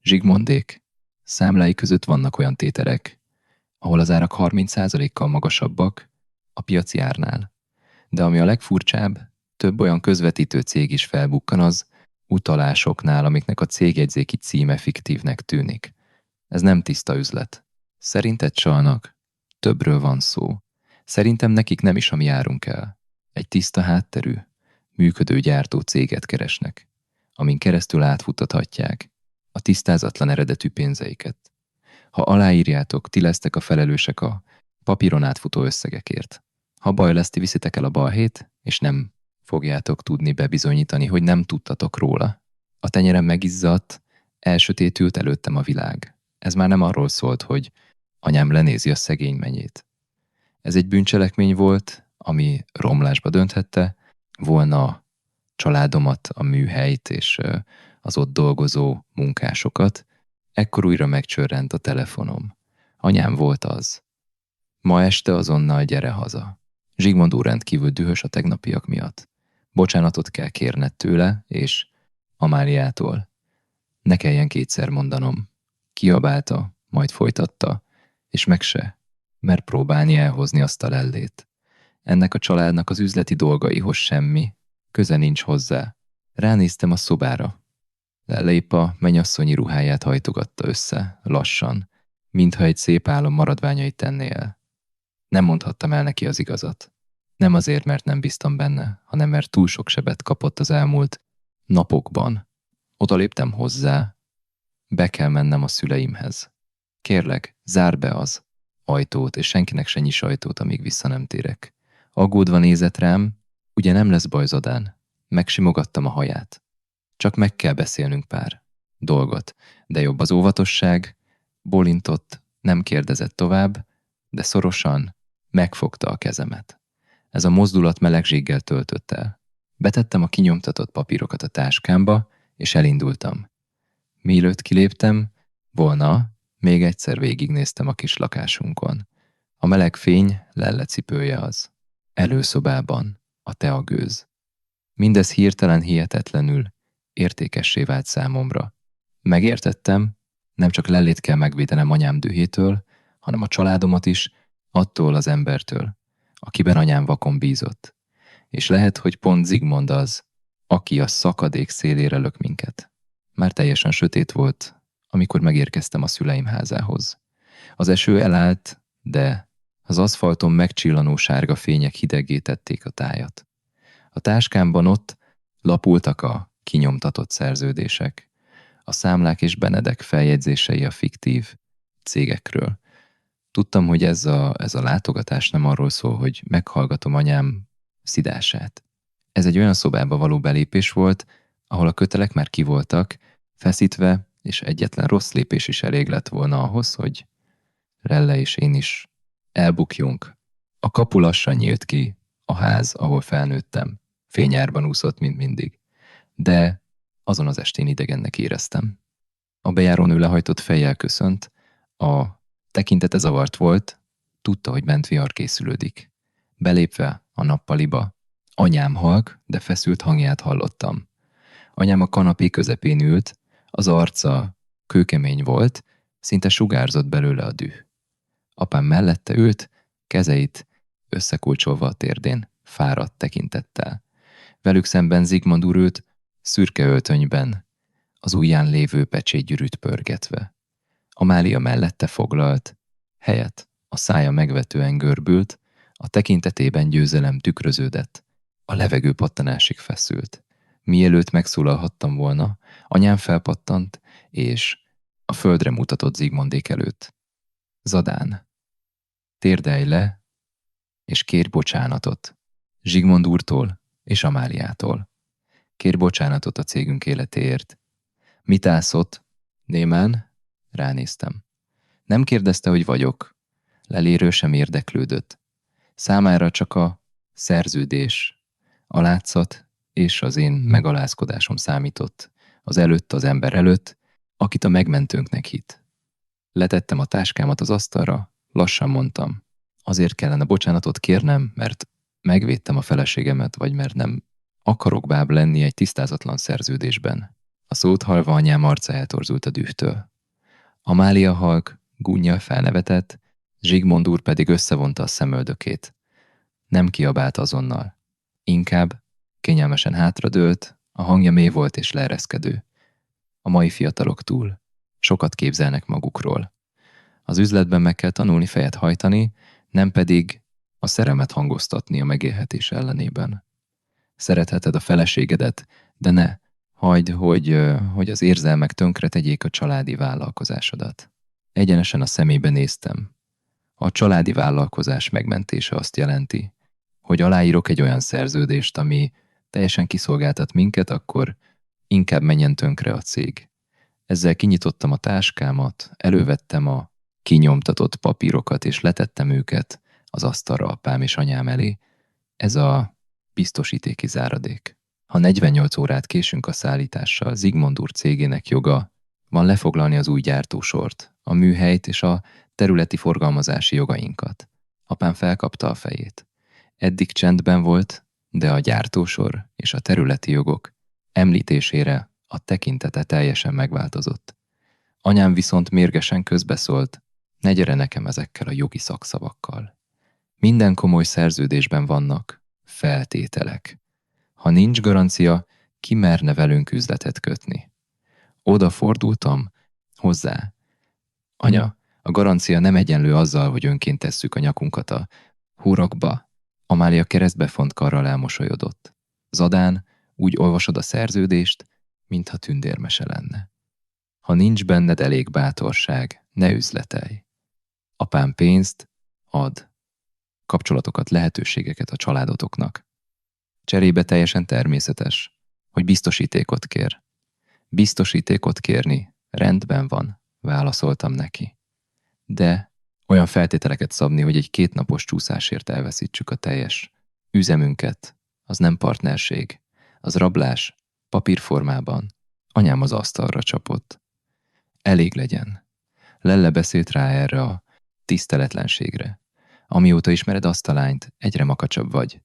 Zsigmondék, számlái között vannak olyan tételek, ahol az árak 30%-kal magasabbak a piaci árnál. De ami a legfurcsább, több olyan közvetítő cég is felbukkan az utalásoknál, amiknek a cégjegyzéki címe fiktívnek tűnik. Ez nem tiszta üzlet. Szerinted csalnak? Többről van szó. Szerintem nekik nem is a mi árunk el. Egy tiszta hátterű, működő gyártó céget keresnek, amin keresztül átfuttathatják a tisztázatlan eredetű pénzeiket. Ha aláírjátok, ti lesztek a felelősek a papíron átfutó összegekért. Ha baj lesz, ti viszitek el a balhét, és nem fogjátok tudni bebizonyítani, hogy nem tudtatok róla. A tenyerem megizzadt, elsötétült előttem a világ. Ez már nem arról szólt, hogy anyám lenézi a szegény menyét. Ez egy bűncselekmény volt, ami romlásba dönthette volna a családomat, a műhelyt és az ott dolgozó munkásokat. Ekkor újra megcsörrent a telefonom. Anyám volt az. Ma este azonnal gyere haza. Zsigmond úr rendkívül dühös a tegnapiak miatt. Bocsánatot kell kérned tőle, és Amáliától. Ne kelljen 2-szer mondanom. Kiabálta, majd folytatta, és meg se, mert próbálni elhozni azt a lellét. Ennek a családnak az üzleti dolgaihoz semmi, köze nincs hozzá. Ránéztem a szobára. Lellépp a mennyasszonyi ruháját hajtogatta össze, lassan, mintha egy szép álom maradványait tenné el. Nem mondhattam el neki az igazat. Nem azért, mert nem bíztam benne, hanem mert túl sok sebet kapott az elmúlt napokban. Oda léptem hozzá. Be kell mennem a szüleimhez. Kérlek, zárd be az ajtót, és senkinek se nyiss ajtót, amíg vissza nem térek. Aggódva nézett rám, ugye nem lesz baj, Zodán. Megsimogattam a haját. Csak meg kell beszélnünk pár dolgot, de jobb az óvatosság. Bólintott, nem kérdezett tovább, de szorosan megfogta a kezemet. Ez a mozdulat meleg zséggel töltött el. Betettem a kinyomtatott papírokat a táskámba, és elindultam. Mielőtt kiléptem volna, még egyszer végignéztem a kis lakásunkon. A meleg fény lellecipője az. Előszobában a teagőz. Mindez hirtelen hihetetlenül értékessé vált számomra. Megértettem, nem csak Lellét kell megvédenem anyám dühétől, hanem a családomat is attól az embertől, akiben anyám vakon bízott. És lehet, hogy pont Zigmond az, aki a szakadék szélére lök minket. Már teljesen sötét volt, amikor megérkeztem a szüleim házához. Az eső elállt, de az aszfalton megcsillanó sárga fények hideggé tették a tájat. A táskámban ott lapultak a kinyomtatott szerződések, a számlák és Benedek feljegyzései a fiktív cégekről. Tudtam, hogy ez a látogatás nem arról szól, hogy meghallgatom anyám szidását. Ez egy olyan szobába való belépés volt, ahol a kötelek már kivoltak, feszítve, és egyetlen rossz lépés is elég lett volna ahhoz, hogy Lelle és én is elbukjunk. A kapu lassan nyílt ki, a ház, ahol felnőttem. Fényárban úszott, mint mindig. De azon az estén idegennek éreztem. A bejárónő lehajtott fejjel köszönt, a tekintete zavart volt, tudta, hogy bent vihar készülődik. Belépve a nappaliba, anyám halk, de feszült hangját hallottam. Anyám a kanapé közepén ült, az arca kőkemény volt, szinte sugárzott belőle a düh. Apám mellette ült, kezeit összekulcsolva a térdén, fáradt tekintettel. Velük szemben Zigmond úr ült, szürke öltönyben, az ujján lévő pecsétgyűrűt pörgetve. Amália mellette foglalt helyet, a szája megvetően görbült, a tekintetében győzelem tükröződett, a levegő pattanásig feszült. Mielőtt megszólalhattam volna, anyám felpattant, és a földre mutatott Zigmondék előtt. Zadán, térdelj le, és kérj bocsánatot Zsigmond úrtól és Amáliától. Kérj bocsánatot a cégünk életéért. Mit állsz ott? Némán? Ránéztem. Nem kérdezte, hogy vagyok. Leléről sem érdeklődött. Számára csak a szerződés, a látszat és az én megalázkodásom számított az ember előtt, akit a megmentőnknek hitt. Letettem a táskámat az asztalra, lassan mondtam. Azért kellene bocsánatot kérnem, mert megvédtem a feleségemet, vagy mert nem akarok báb lenni egy tisztázatlan szerződésben. A szót hallva anyám arca eltorzult a dühtől. Amália halk, gúnnyal felnevetett, Zsigmond úr pedig összevonta a szemöldökét. Nem kiabált azonnal. Inkább kényelmesen hátradőlt, a hangja mély volt és leereszkedő. A mai fiatalok túl sokat képzelnek magukról. Az üzletben meg kell tanulni fejet hajtani, nem pedig a szeremet hangoztatni a megélhetés ellenében. Szeretheted a feleségedet, de ne hagyd, hogy az érzelmek tönkre tegyék a családi vállalkozásodat. Egyenesen a szemébe néztem. A családi vállalkozás megmentése azt jelenti, hogy aláírok egy olyan szerződést, ami teljesen kiszolgáltat minket, akkor inkább menjen tönkre a cég. Ezzel kinyitottam a táskámat, elővettem a kinyomtatott papírokat, és letettem őket az asztalra apám és anyám elé. Ez a biztosítéki záradék. Ha 48 órát késünk a szállítással, Zigmond úr cégének joga van lefoglalni az új gyártósort, a műhelyt és a területi forgalmazási jogainkat. Apám felkapta a fejét. Eddig csendben volt, de a gyártósor és a területi jogok említésére a tekintete teljesen megváltozott. Anyám viszont mérgesen közbeszólt, ne gyere nekem ezekkel a jogi szakszavakkal. Minden komoly szerződésben vannak feltételek. Ha nincs garancia, ki merne velünk üzletet kötni? Oda fordultam hozzá. Anya, a garancia nem egyenlő azzal, hogy önként tesszük a nyakunkat a hurokba. Amália keresztbefont karral elmosolyodott. Zadán, úgy olvasod a szerződést, mintha tündérmese lenne. Ha nincs benned elég bátorság, ne üzletelj. Apám pénzt ad, kapcsolatokat, lehetőségeket a családotoknak. Cserébe teljesen természetes, hogy biztosítékot kér. Biztosítékot kérni rendben van, válaszoltam neki. De olyan feltételeket szabni, hogy egy 2 napos csúszásért elveszítsük a teljes üzemünket, az nem partnerség, az rablás, papírformában. Anyám az asztalra csapott. Elég legyen. Lelle beszélt rá erre a tiszteletlenségre. Amióta ismered azt a lányt, egyre makacsabb vagy.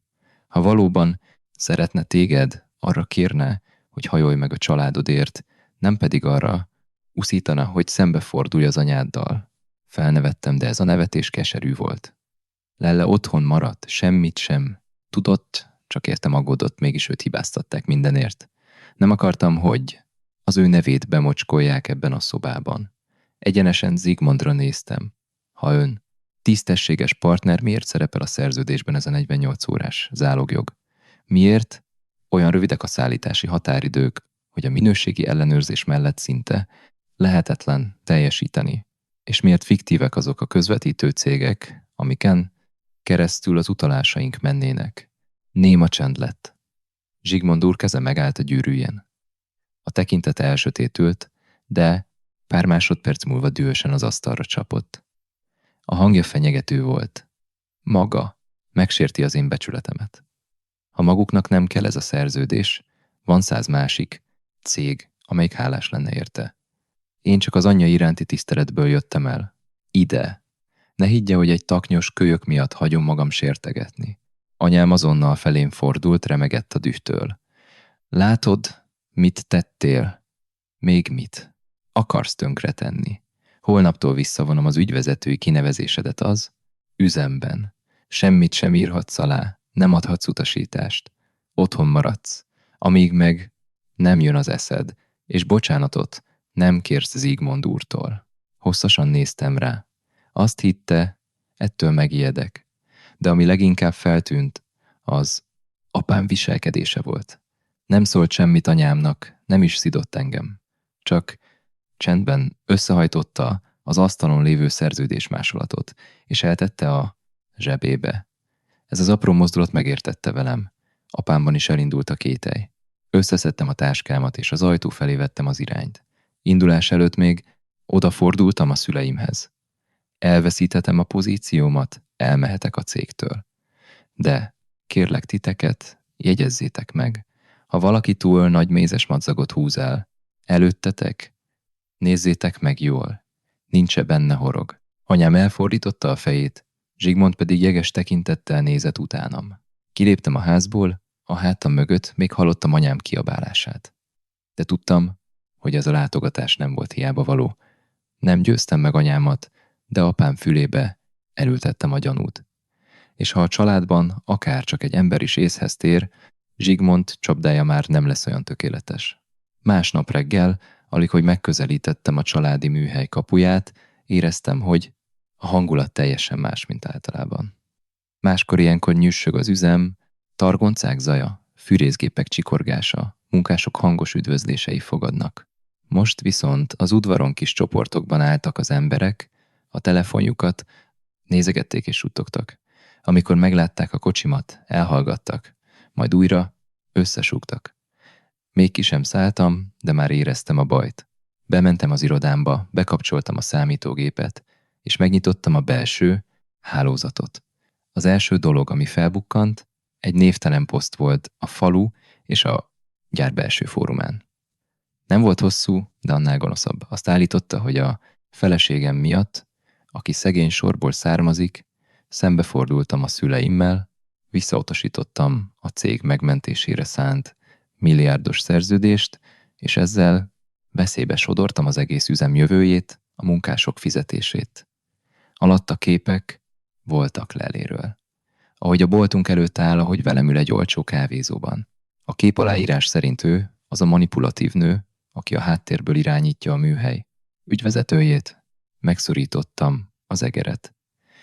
Ha valóban szeretne téged, arra kérne, hogy hajolj meg a családodért, nem pedig arra uszítana, hogy szembefordulj az anyáddal. Felnevettem, de ez a nevetés keserű volt. Lelle otthon maradt, semmit sem tudott, csak értem aggódott, mégis őt hibáztatták mindenért. Nem akartam, hogy az ő nevét bemocskolják ebben a szobában. Egyenesen Zsigmondra néztem. Ha ön tisztességes partner, miért szerepel a szerződésben ez a 48 órás zálogjog? Miért olyan rövidek a szállítási határidők, hogy a minőségi ellenőrzés mellett szinte lehetetlen teljesíteni? És miért fiktívek azok a közvetítő cégek, amiken keresztül az utalásaink mennének? Néma csend lett. Zsigmond úr keze megállt a gyűrűjén. A tekintete elsötétült, de pár másodperc múlva dühösen az asztalra csapott. A hangja fenyegető volt. Maga megsérti az én becsületemet. Ha maguknak nem kell ez a szerződés, van 100 másik cég, amelyik hálás lenne érte. Én csak az anyja iránti tiszteletből jöttem el. Ide. Ne higgye, hogy egy taknyos kölyök miatt hagyom magam sértegetni. Anyám azonnal felém fordult, remegett a dühtől. Látod, mit tettél? Még mit? Akarsz tönkretenni. Holnaptól visszavonom az ügyvezetői kinevezésedet az üzemben. Semmit sem írhatsz alá, nem adhatsz utasítást. Otthon maradsz, amíg meg nem jön az eszed, és bocsánatot nem kérsz Zsigmond úrtól. Hosszasan néztem rá. Azt hitte, ettől megijedek. De ami leginkább feltűnt, az apám viselkedése volt. Nem szólt semmit anyámnak, nem is szidott engem. Csak csendben összehajtotta az asztalon lévő szerződésmásolatot, és eltette a zsebébe. Ez az apró mozdulat megértette velem. Apámban is elindult a kételj. Összeszedtem a táskámat, és az ajtó felé vettem az irányt. Indulás előtt még odafordultam a szüleimhez. Elveszíthetem a pozíciómat, elmehetek a cégtől. De kérlek titeket, jegyezzétek meg, ha valaki túl nagy mézes madzagot húz el, előttetek, nézzétek meg jól, nincs-e benne horog. Anyám elfordította a fejét, Zsigmond pedig jeges tekintettel nézett utánam. Kiléptem a házból, a hátam mögött még hallottam anyám kiabálását. De tudtam, hogy ez a látogatás nem volt hiába való. Nem győztem meg anyámat, de apám fülébe elültettem a gyanút. És ha a családban akár csak egy ember is észhez tér, Zsigmond csapdája már nem lesz olyan tökéletes. Másnap reggel, alig hogy megközelítettem a családi műhely kapuját, éreztem, hogy a hangulat teljesen más, mint általában. Máskor ilyenkor nyüssög az üzem, targoncák zaja, fűrészgépek csikorgása, munkások hangos üdvözlései fogadnak. Most viszont az udvaron kis csoportokban álltak az emberek, a telefonjukat nézegették és suttogtak. Amikor meglátták a kocsimat, elhallgattak, majd újra összesúgtak. Még ki sem szálltam, de már éreztem a bajt. Bementem az irodámba, bekapcsoltam a számítógépet, és megnyitottam a belső hálózatot. Az első dolog, ami felbukkant, egy névtelen poszt volt a falu és a gyár belső fórumán. Nem volt hosszú, de annál gonoszabb. Azt állította, hogy a feleségem miatt, aki szegény sorból származik, szembefordultam a szüleimmel, visszautasítottam a cég megmentésére szánt milliárdos szerződést, és ezzel veszélybe sodortam az egész üzem jövőjét, a munkások fizetését. Alatta képek voltak Leléről. Ahogy a boltunk előtt áll, ahogy velem ül egy olcsó kávézóban. A kép aláírás szerint ő az a manipulatív nő, aki a háttérből irányítja a műhely. Ügyvezetőjét megszorítottam az egeret.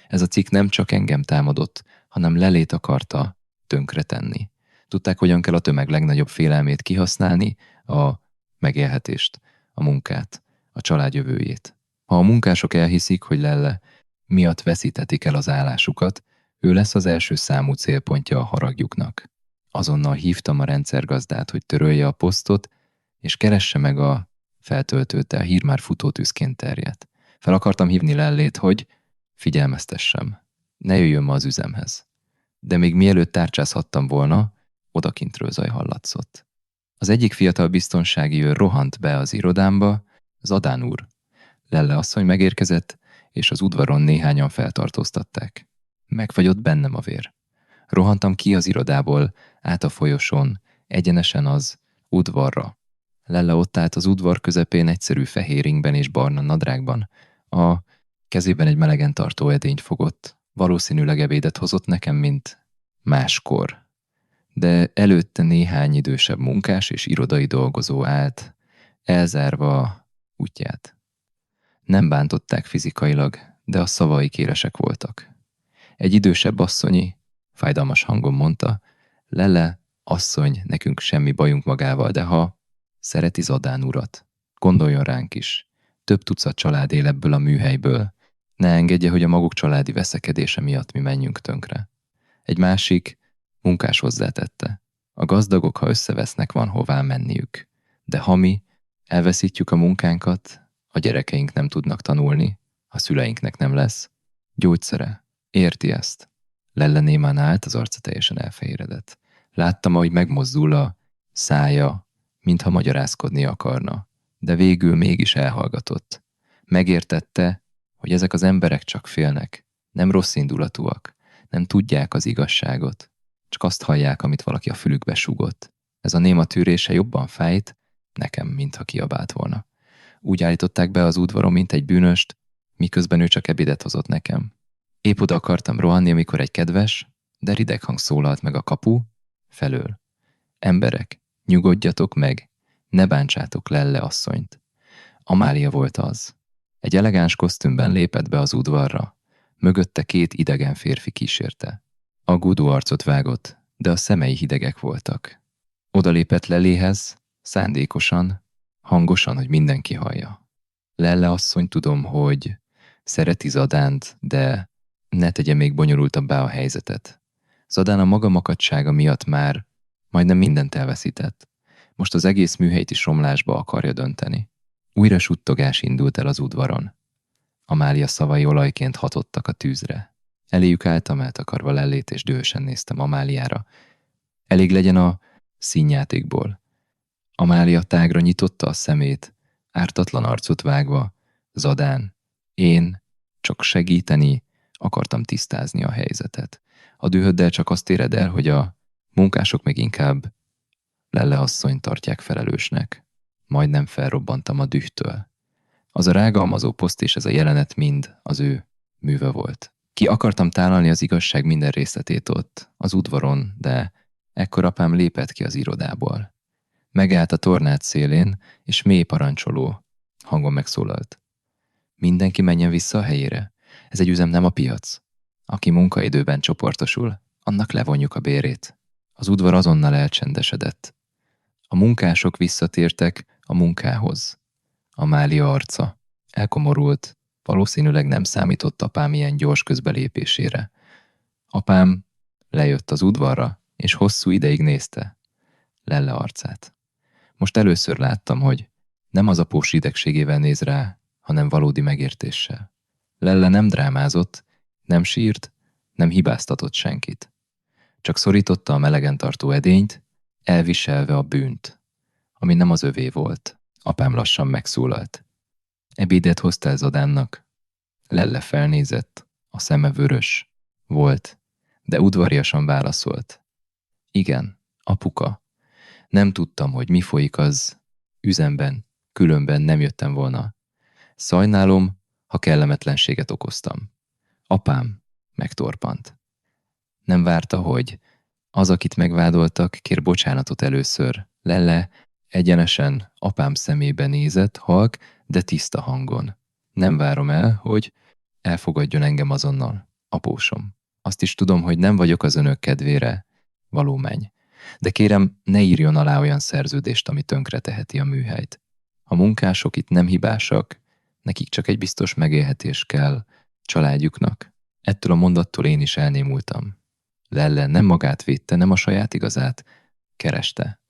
Ez a cikk nem csak engem támadott, hanem Lelét akarta tönkretenni. Tudták, hogyan kell a tömeg legnagyobb félelmét kihasználni, a megélhetést, a munkát, a család jövőjét. Ha a munkások elhiszik, hogy Lelle miatt veszíthetik el az állásukat, ő lesz az első számú célpontja a haragjuknak. Azonnal hívtam a rendszergazdát, hogy törölje a posztot, és keresse meg a feltöltőt, a hír már futótűzként terjedt. Fel akartam hívni Lellét, hogy figyelmeztessem, ne jöjjön ma az üzemhez. De még mielőtt tárcsázhattam volna, odakintről zaj hallatszott. Az egyik fiatal biztonsági őr rohant be az irodámba, Zadán úr. Lelle asszony megérkezett, és az udvaron néhányan feltartóztatták. Megfagyott bennem a vér. Rohantam ki az irodából, át a folyosón, egyenesen az udvarra. Lelle ott állt az udvar közepén egyszerű fehér ingben és barna nadrágban. A kezében egy melegen tartó edényt fogott. Valószínűleg ebédet hozott nekem, mint máskor. De előtte néhány idősebb munkás és irodai dolgozó állt, elzárva útját. Nem bántották fizikailag, de a szavaik élesek voltak. Egy idősebb asszonyi, fájdalmas hangon mondta, Lelle, asszony, nekünk semmi bajunk magával, de ha szereti Zadán urat, gondoljon ránk is. Több tucat család él ebből a műhelyből. Ne engedje, hogy a maguk családi veszekedése miatt mi menjünk tönkre. Egy másik munkás hozzátette. A gazdagok, ha összevesznek, van hová menniük. De ha mi elveszítjük a munkánkat, a gyerekeink nem tudnak tanulni, ha szüleinknek nem lesz gyógyszere. Érti ezt? Lelle némán állt, az arca teljesen elfehéredett. Láttam, ahogy megmozdul a szája, mintha magyarázkodni akarna, de végül mégis elhallgatott. Megértette, hogy ezek az emberek csak félnek, nem rosszindulatúak, nem tudják az igazságot, csak azt hallják, amit valaki a fülükbe sugott. Ez a néma tűrése jobban fájt nekem, mintha kiabált volna. Úgy állították be az udvaron, mint egy bűnöst, miközben ő csak ebédet hozott nekem. Épp oda akartam rohanni, amikor egy kedves, de rideg hang szólalt meg a kapu felől. Emberek, nyugodjatok meg, ne bántsátok Lelle asszonyt. Amália volt az. Egy elegáns kosztümben lépett be az udvarra, mögötte 2 idegen férfi kísérte. Aggódó arcot vágott, de a szemei hidegek voltak. Odalépett Leléhez, szándékosan, hangosan, hogy mindenki hallja. Lelle asszony, tudom, hogy szereti Zadánt, de ne tegye még bonyolultabbá a helyzetet. Zadán a maga makadsága miatt már majdnem mindent elveszített. Most az egész műhelyt is romlásba akarja dönteni. Újra suttogás indult el az udvaron. Amália szavai olajként hatottak a tűzre. Eléjük álltam, eltakarva Lellét, és dühösen néztem Amáliára. Elég legyen a színjátékból. Amália tágra nyitotta a szemét, ártatlan arcot vágva. Zadán, én csak segíteni akartam tisztázni a helyzetet. A dühöddel csak azt éred el, hogy a munkások meg inkább Lelle asszonyt tartják felelősnek. Majdnem felrobbantam a dühtől. Az a rágalmazó poszt és ez a jelenet mind az ő műve volt. Ki akartam tálalni az igazság minden részletét ott, az udvaron, de ekkor apám lépett ki az irodából. Megállt a tornát szélén, és mély parancsoló hangon megszólalt. Mindenki menjen vissza a helyére. Ez egy üzem, nem a piac. Aki munkaidőben csoportosul, annak levonjuk a bérét. Az udvar azonnal elcsendesedett. A munkások visszatértek a munkához. Amália arca elkomorult, valószínűleg nem számított apám ilyen gyors közbelépésére. Apám lejött az udvarra, és hosszú ideig nézte Lelle arcát. Most először láttam, hogy nem az após idegségével néz rá, hanem valódi megértéssel. Lelle nem drámázott, nem sírt, nem hibáztatott senkit. Csak szorította a melegen tartó edényt, elviselve a bűnt, ami nem az övé volt. Apám lassan megszólalt. Ebédet hoztál Zadánnak? Lelle felnézett, a szeme vörös volt, de udvariasan válaszolt. Igen, apuka. Nem tudtam, hogy mi folyik az üzemben, különben nem jöttem volna. Sajnálom, ha kellemetlenséget okoztam. Apám megtorpant. Nem várta, hogy az, akit megvádoltak, kér bocsánatot először. Lelle egyenesen apám szemébe nézett, halk, de tiszta hangon. Nem várom el, hogy elfogadjon engem azonnal, apósom. Azt is tudom, hogy nem vagyok az önök kedvére való menny. De kérem, ne írjon alá olyan szerződést, ami tönkre teheti a műhelyt. A munkások itt nem hibásak, nekik csak egy biztos megélhetés kell, családjuknak. Ettől a mondattól én is elnémultam. Lelle nem magát védte, nem a saját igazát kereste.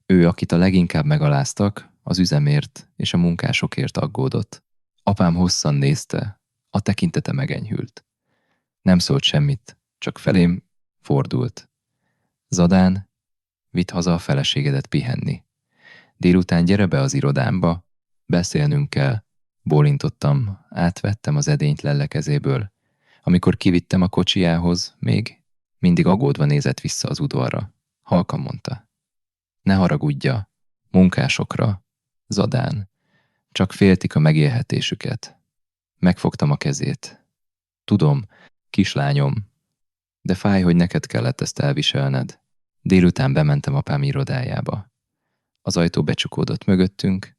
Ő, akit a leginkább megaláztak, az üzemért és a munkásokért aggódott. Apám hosszan nézte, a tekintete megenyhült. Nem szólt semmit, csak felém fordult. Zadán, vidd haza a feleségedet pihenni. Délután gyere be az irodámba, beszélnünk kell. Bólintottam, átvettem az edényt Lelle kezéből. Amikor kivittem a kocsijához, még mindig aggódva nézett vissza az udvarra. Halkan mondta. Ne haragudja, munkásokra, Zadán, csak féltik a megélhetésüket. Megfogtam a kezét. Tudom, kislányom, de fáj, hogy neked kellett ezt elviselned. Délután bementem apám irodájába. Az ajtó becsukódott mögöttünk,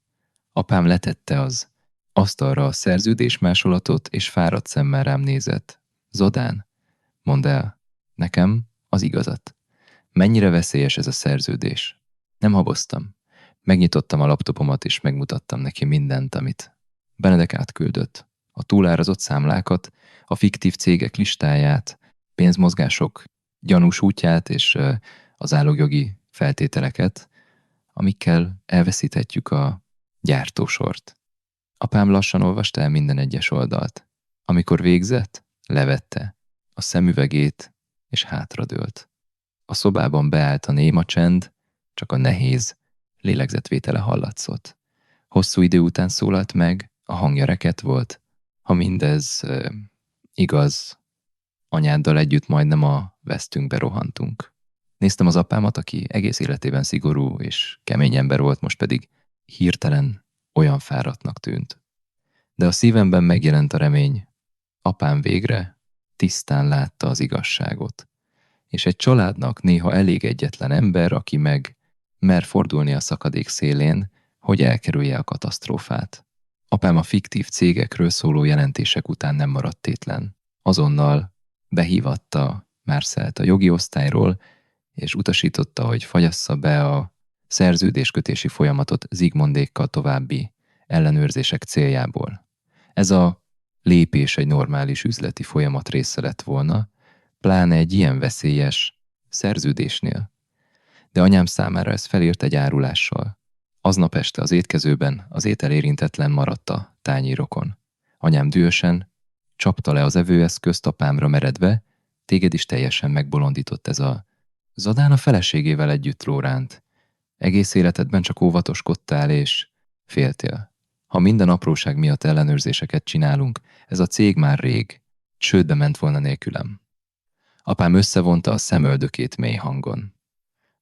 apám letette az asztalra a szerződésmásolatot, és fáradt szemmel rám nézett. Zodán, mondd el, nekem az igazat. Mennyire veszélyes ez a szerződés? Nem haboztam. Megnyitottam a laptopomat, és megmutattam neki mindent, amit Benedek átküldött. A túlárazott számlákat, a fiktív cégek listáját, pénzmozgások gyanús útját és az állagjogi feltételeket, amikkel elveszíthetjük a gyártósort. Apám lassan olvasta el minden egyes oldalt. Amikor végzett, levette a szemüvegét, és hátradőlt. A szobában beállt a néma csend, csak a nehéz lélegzetvétele hallatszott. Hosszú idő után szólalt meg, a hangja reket volt. Ha mindez igaz, anyáddal együtt majdnem a vesztünkbe rohantunk. Néztem az apámat, aki egész életében szigorú és kemény ember volt, most pedig hirtelen olyan fáradtnak tűnt. De a szívemben megjelent a remény. Apám végre tisztán látta az igazságot. És egy családnak néha elég egyetlen ember, aki meg mer fordulni a szakadék szélén, hogy elkerülje a katasztrófát. Apám a fiktív cégekről szóló jelentések után nem maradt tétlen. Azonnal behívatta Marcelt a jogi osztályról, és utasította, hogy fagyassza be a szerződéskötési folyamatot Zsigmondékkal további ellenőrzések céljából. Ez a lépés egy normális üzleti folyamat része lett volna, pláne egy ilyen veszélyes szerződésnél. De anyám számára ez felírt egy árulással. Aznap este az étkezőben az étel érintetlen maradt a tányérokon. Anyám dühösen csapta le az evőeszközt apámra meredve, téged is teljesen megbolondított ez a Zadán a feleségével együtt Lóránt. Egész életedben csak óvatoskodtál és féltél. Ha minden apróság miatt ellenőrzéseket csinálunk, ez a cég már rég csődbe ment volna nélkülem. Apám összevonta a szemöldökét mély hangon.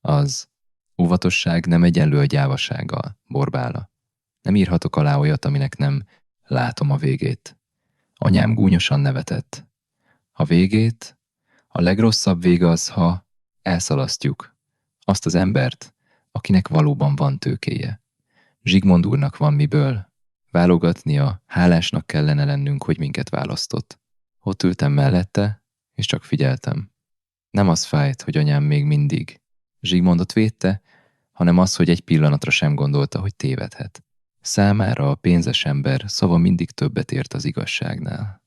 Az óvatosság nem egyenlő a gyávasággal, borbála. Nem írhatok alá olyat, aminek nem látom a végét. Anyám gúnyosan nevetett. A végét? A legrosszabb vége az, ha elszalasztjuk azt az embert, akinek valóban van tőkéje. Zsigmond úrnak van miből válogatnia, hálásnak kellene lennünk, hogy minket választott. Ott ültem mellette, és csak figyeltem. Nem az fájt, hogy anyám még mindig Zsigmondot védte, hanem az, hogy egy pillanatra sem gondolta, hogy tévedhet. Számára a pénzes ember szava mindig többet ért az igazságnál.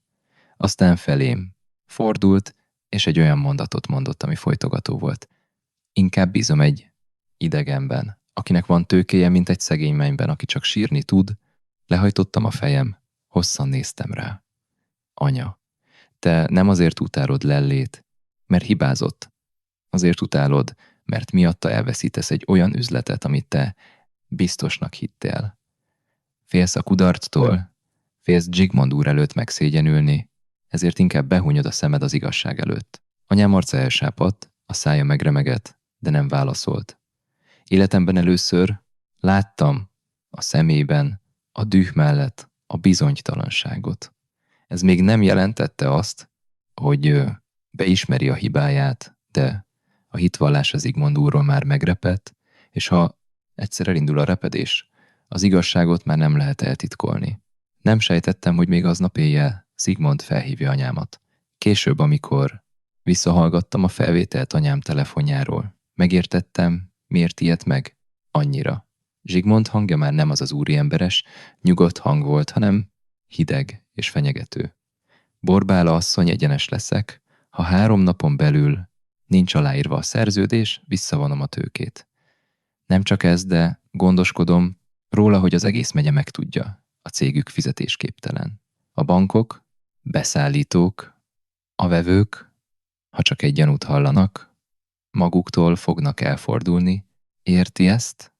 Aztán felém fordult, és egy olyan mondatot mondott, ami folytogató volt. Inkább bízom egy idegenben, akinek van tőkéje, mint egy szegény mennyben, aki csak sírni tud. Lehajtottam a fejem, hosszan néztem rá. Anya, te nem azért utálod Lellét, mert hibázott. Azért utálod, mert miatta elveszítesz egy olyan üzletet, amit te biztosnak hittél. Félsz a kudarctól, félsz Zsigmond úr előtt megszégyenülni, ezért inkább behúnyod a szemed az igazság előtt. Anyám arca elsápadt, a szája megremegett, de nem válaszolt. Életemben először láttam a szemében, a düh mellett a bizonytalanságot. Ez még nem jelentette azt, hogy beismeri a hibáját, de a hitvallás az Zsigmond úrról már megrepett, és ha egyszer elindul a repedés, az igazságot már nem lehet eltitkolni. Nem sejtettem, hogy még aznap éjjel Zsigmond felhívja anyámat. Később, amikor visszahallgattam a felvételt anyám telefonjáról, megértettem, miért ijedt meg annyira. Zsigmond hangja már nem az az úriemberes, nyugodt hang volt, hanem hideg és fenyegető. Borbála asszony, egyenes leszek, ha 3 napon belül nincs aláírva a szerződés, visszavonom a tőkét. Nem csak ez, de gondoskodom róla, hogy az egész megye megtudja. A cégük fizetésképtelen. A bankok, beszállítók, a vevők, ha csak egy gyanút hallanak, maguktól fognak elfordulni. Érti ezt?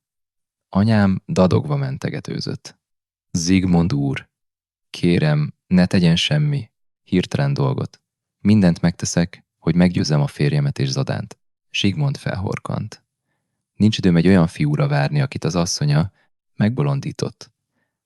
Anyám dadogva mentegetőzött. Zsigmond úr, kérem, ne tegyen semmi, hirtelen dolgot. Mindent megteszek, hogy meggyőzzem a férjemet és Zadánt. Zsigmond felhorkant. Nincs időm egy olyan fiúra várni, akit az asszonya megbolondított.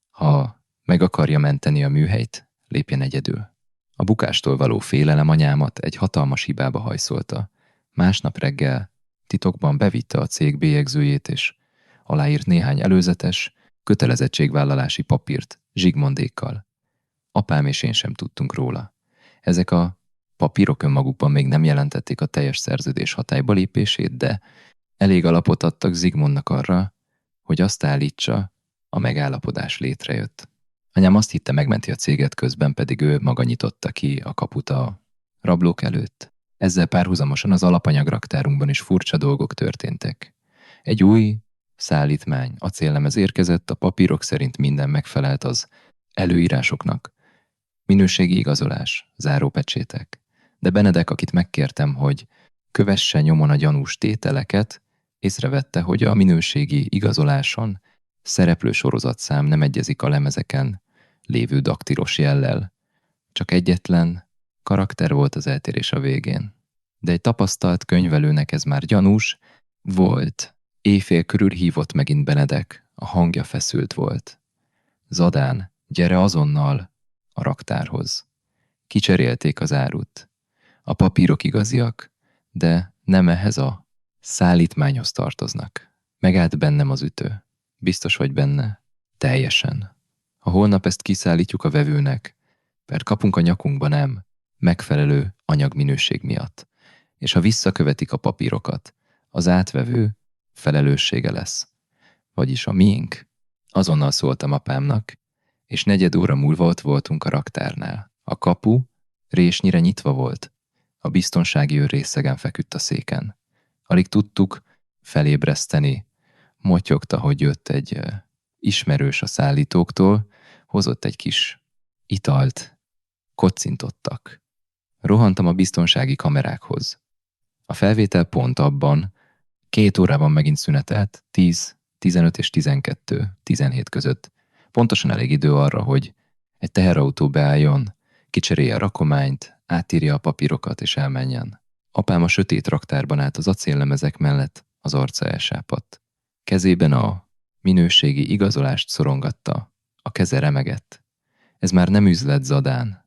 Ha meg akarja menteni a műhelyt, lépjen egyedül. A bukástól való félelem anyámat egy hatalmas hibába hajszolta. Másnap reggel titokban bevitte a cég bélyegzőjét és aláírt néhány előzetes, kötelezettségvállalási papírt Zsigmondékkal. Apám és én sem tudtunk róla. Ezek a papírok önmagukban még nem jelentették a teljes szerződés hatályba lépését, de elég alapot adtak Zsigmondnak arra, hogy azt állítsa, a megállapodás létrejött. Anyám azt hitte, megmenti a céget, közben pedig ő maga nyitotta ki a kaput a rablók előtt. Ezzel párhuzamosan az alapanyagraktárunkban is furcsa dolgok történtek. Egy új szállítmány acéllemez érkezett, a papírok szerint minden megfelelt az előírásoknak. Minőségi igazolás, zárópecsétek. De Benedek, akit megkértem, hogy kövesse nyomon a gyanús tételeket, észrevette, hogy a minőségi igazoláson szereplő sorozatszám nem egyezik a lemezeken lévő daktilos jellel. Csak egyetlen karakter volt az eltérés a végén. De egy tapasztalt könyvelőnek ez már gyanús volt. Éjfél körül hívott megint Benedek, a hangja feszült volt. Zadán, gyere azonnal a raktárhoz. Kicserélték az árut. A papírok igaziak, de nem ehhez a szállítmányhoz tartoznak. Megállt bennem az ütő. Biztos vagy benne? Teljesen. Ha holnap ezt kiszállítjuk a vevőnek, mert kapunk a nyakunkba nem, megfelelő anyagminőség miatt. És ha visszakövetik a papírokat, az átvevő felelőssége lesz. Vagyis a miénk. Azonnal szóltam apámnak, és 4 óra múlva ott voltunk a raktárnál. A kapu résnyire nyitva volt. A biztonsági őr részegen feküdt a széken. Alig tudtuk felébreszteni. Motyogta, hogy jött egy ismerős a szállítóktól, hozott egy kis italt, kocintottak. Rohantam a biztonsági kamerákhoz. A felvétel pont abban 2 órában megint szünetelt, 10, 15 és 12, 17 között. Pontosan elég idő arra, hogy egy teherautó beálljon, kicserélje a rakományt, átírja a papírokat és elmenjen. Apám a sötét raktárban állt az acéllemezek mellett, az arca elsápadt. Kezében a minőségi igazolást szorongatta, a keze remegett. Ez már nem üzlet, Zadán.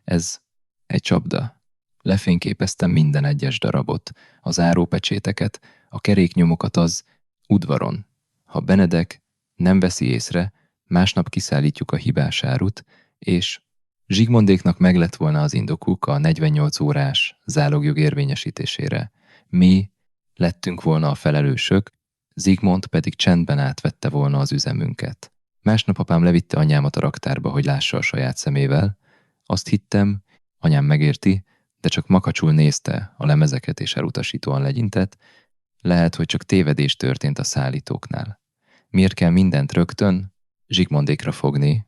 Ez egy csapda. Lefényképeztem minden egyes darabot, az árópecséteket, a keréknyomokat az udvaron. Ha Benedek nem veszi észre, másnap kiszállítjuk a hibás árut, és Zsigmondéknak meg lett volna az indokuk a 48 órás zálogjog érvényesítésére. Mi lettünk volna a felelősök, Zsigmond pedig csendben átvette volna az üzemünket. Másnap apám levitte anyámat a raktárba, hogy lássa a saját szemével. Azt hittem, anyám megérti, de csak makacsul nézte a lemezeket és elutasítóan legyintett. Lehet, hogy csak tévedés történt a szállítóknál. Miért kell mindent rögtön Zsigmondékra fogni?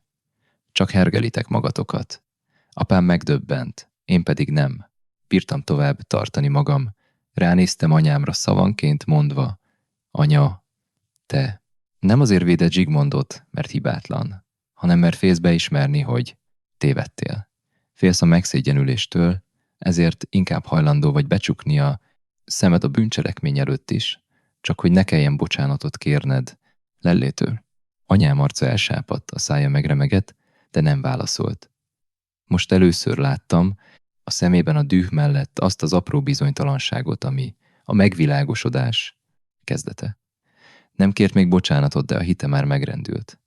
Csak hergelitek magatokat. Apám megdöbbent, én pedig nem. Bírtam tovább tartani magam. Ránéztem anyámra szavanként mondva, anya, te nem azért véded Zsigmondot, mert hibátlan, hanem mert félsz beismerni, hogy tévedtél. Félsz a megszégyenüléstől, ezért inkább hajlandó vagy becsukni a szemed a bűncselekmény előtt is, csak hogy ne kelljen bocsánatot kérned Lellétől. Anyám arca elsápadt, a szája megremegett, de nem válaszolt. Most először láttam a szemében a düh mellett azt az apró bizonytalanságot, ami a megvilágosodás kezdete. Nem kért még bocsánatot, de a hite már megrendült,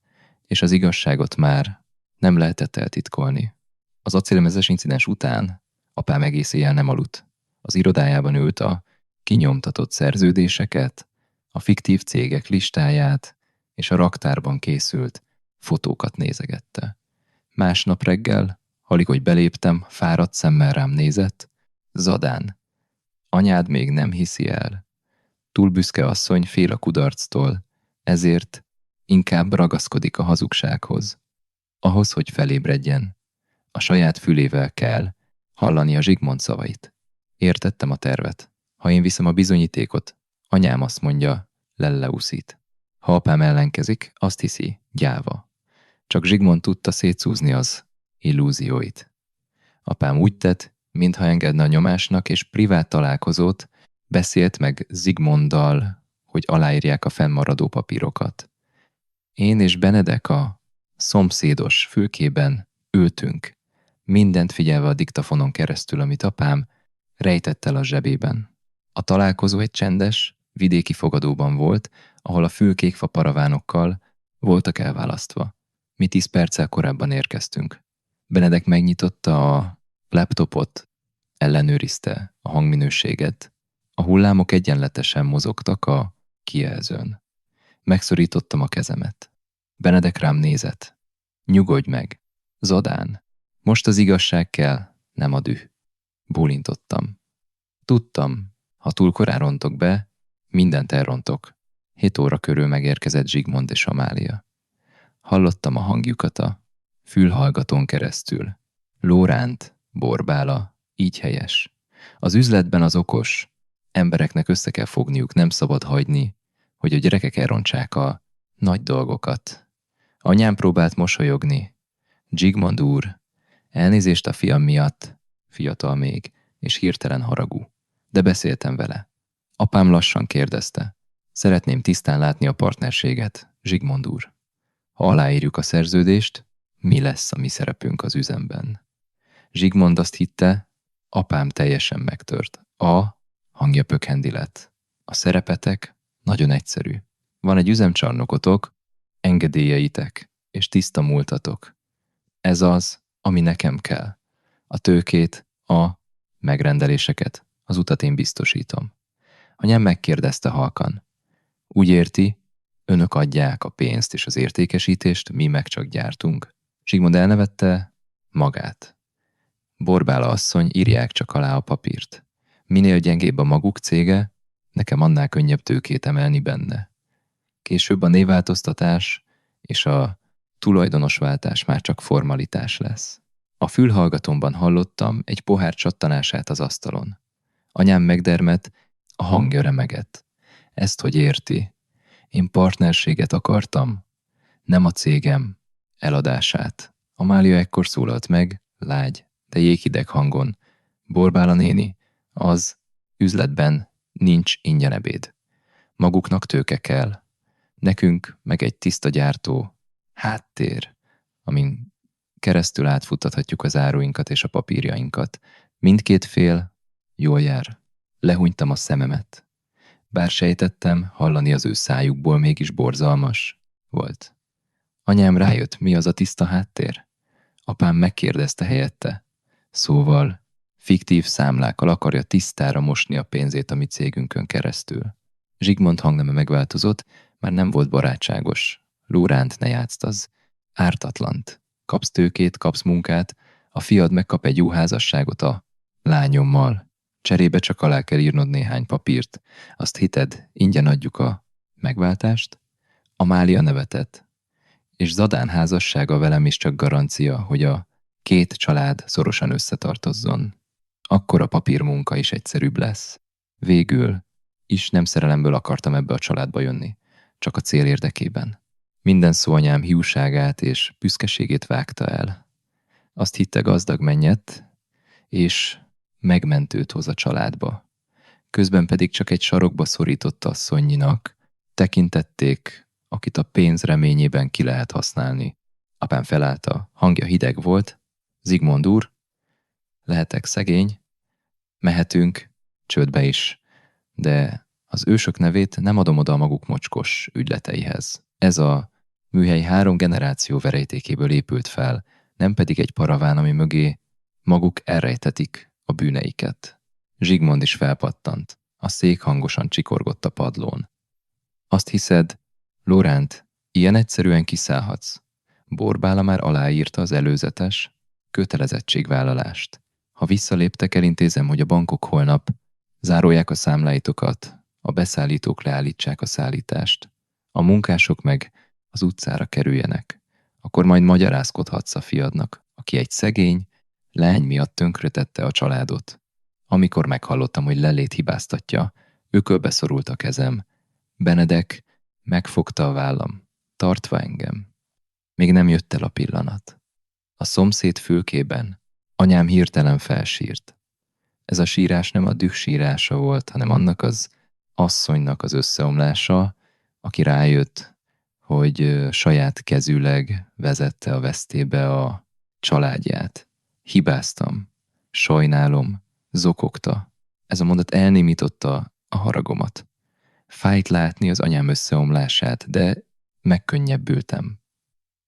és az igazságot már nem lehetett eltitkolni. Az acéllemezes incidens után apám egész éjjel nem aludt. Az irodájában ült a kinyomtatott szerződéseket, a fiktív cégek listáját és a raktárban készült fotókat nézegette. Másnap reggel, Alig, hogy beléptem, fáradt szemmel rám nézett. Zadán, anyád még nem hiszi el. Túl büszke asszony fél a kudarctól, ezért inkább ragaszkodik a hazugsághoz. Ahhoz, hogy felébredjen, a saját fülével kell hallani a Zsigmond szavait. Értettem a tervet. Ha én viszem a bizonyítékot, anyám azt mondja, lelleuszít. Ha apám ellenkezik, azt hiszi, gyáva. Csak Zsigmond tudta szétszúzni az illúzióit. Apám úgy tett, mintha engedne a nyomásnak, és privát találkozót, beszélt meg Zigmonddal, hogy aláírják a fennmaradó papírokat. Én és Benedek a szomszédos fülkében ültünk, mindent figyelve a diktafonon keresztül, amit apám rejtett el a zsebében. A találkozó egy csendes, vidéki fogadóban volt, ahol a fülkékfa paravánokkal voltak elválasztva. Mi 10 perccel korábban érkeztünk. Benedek megnyitotta a laptopot, ellenőrizte a hangminőséget. A hullámok egyenletesen mozogtak a kijelzőn. Megszorítottam a kezemet. Benedek rám nézett. Nyugodj meg. Zadán. Most az igazság kell, nem a düh. Bólintottam. Tudtam, ha túl korán rontok be, mindent elrontok. 7 óra körül megérkezett Zsigmond és Amália. Hallottam a hangjukat a fülhallgatón keresztül. Lóránt, Borbála, így helyes. Az üzletben az okos. Embereknek össze kell fogniuk, nem szabad hagyni, hogy a gyerekek elrontsák a nagy dolgokat. Anyám próbált mosolyogni. Zsigmond úr, elnézést a fiam miatt, fiatal még, és hirtelen haragú. De beszéltem vele. Apám lassan kérdezte. Szeretném tisztán látni a partnerséget, Zsigmond úr. Ha aláírjuk a szerződést, mi lesz a mi szerepünk az üzemben? Zsigmond azt hitte, apám teljesen megtört. A hangja pökhendi lett. A szerepetek nagyon egyszerű. Van egy üzemcsarnokotok, engedélyeitek és tiszta múltatok. Ez az, ami nekem kell. A tőkét, a megrendeléseket, az utat én biztosítom. Anyám megkérdezte halkan. Úgy érti, önök adják a pénzt és az értékesítést, mi meg csak gyártunk. Zsigmond elnevette magát. Borbála asszony, írják csak alá a papírt. Minél gyengébb a maguk cége, nekem annál könnyebb tőkét emelni benne. Később a névváltoztatás és a tulajdonosváltás már csak formalitás lesz. A fülhallgatómban hallottam egy pohár csattanását az asztalon. Anyám megdermedt, a hangja remegett. Ezt hogy érti? Én partnerséget akartam, nem a cégem eladását. Amália ekkor szólalt meg, lágy, de jéghideg hangon. Borbála néni, az üzletben nincs ingyen ebéd. Maguknak tőke kell. Nekünk meg egy tiszta gyártó háttér, amin keresztül átfuttathatjuk az áruinkat és a papírjainkat. Mindkét fél jól jár. Lehúnytam a szememet. Bár sejtettem, hallani az ő szájukból mégis borzalmas volt. Anyám rájött, mi az a tiszta háttér? Apám megkérdezte helyette. Szóval fiktív számlákkal akarja tisztára mosni a pénzét a mi cégünkön keresztül. Zsigmond hangneme megváltozott, már nem volt barátságos. Lóránt, ne játszd, az ártatlant. Kapsz tőkét, kapsz munkát, a fiad megkap egy jó házasságot a lányommal. Cserébe csak alá kell írnod néhány papírt. Azt hited, ingyen adjuk a megváltást? Amália nevetett. És Zadán házassága velem is csak garancia, hogy a 2 család szorosan összetartozzon. Akkor a papírmunka is egyszerűbb lesz. Végül is nem szerelemből akartam ebbe a családba jönni, csak a cél érdekében. Minden szó anyám hiúságát és büszkeségét vágta el. Azt hitte, gazdag mennyet, és megmentőt hoz a családba. Közben pedig csak egy sarokba szorította asszonyinak, tekintették, akit a pénz reményében ki lehet használni. Apám felállt, a hangja hideg volt. Zsigmond úr, lehetek szegény, mehetünk csődbe is, de az ősök nevét nem adom oda a maguk mocskos ügyleteihez. Ez a műhely 3 generáció verejtékéből épült fel, nem pedig egy paraván, ami mögé maguk elrejtetik a bűneiket. Zsigmond is felpattant. A szék hangosan csikorgott a padlón. Azt hiszed, Lóránt, ilyen egyszerűen kiszállhatsz? Borbála már aláírta az előzetes kötelezettségvállalást. Ha visszaléptek, elintézem, hogy a bankok holnap zárolják a számláitokat, a beszállítók leállítsák a szállítást, a munkások meg az utcára kerüljenek. Akkor majd magyarázkodhatsz a fiadnak, aki egy szegény leány miatt tönkretette a családot. Amikor meghallottam, hogy Lellét hibáztatja, ökölbe szorult a kezem. Benedek megfogta a vállam, tartva engem. Még nem jött el a pillanat. A szomszéd fülkében anyám hirtelen felsírt. Ez a sírás nem a düh sírása volt, hanem annak az asszonynak az összeomlása, aki rájött, hogy saját kezűleg vezette a vesztébe a családját. Hibáztam, sajnálom, zokogta. Ez a mondat elnémította a haragomat. Fájt látni az anyám összeomlását, de megkönnyebbültem.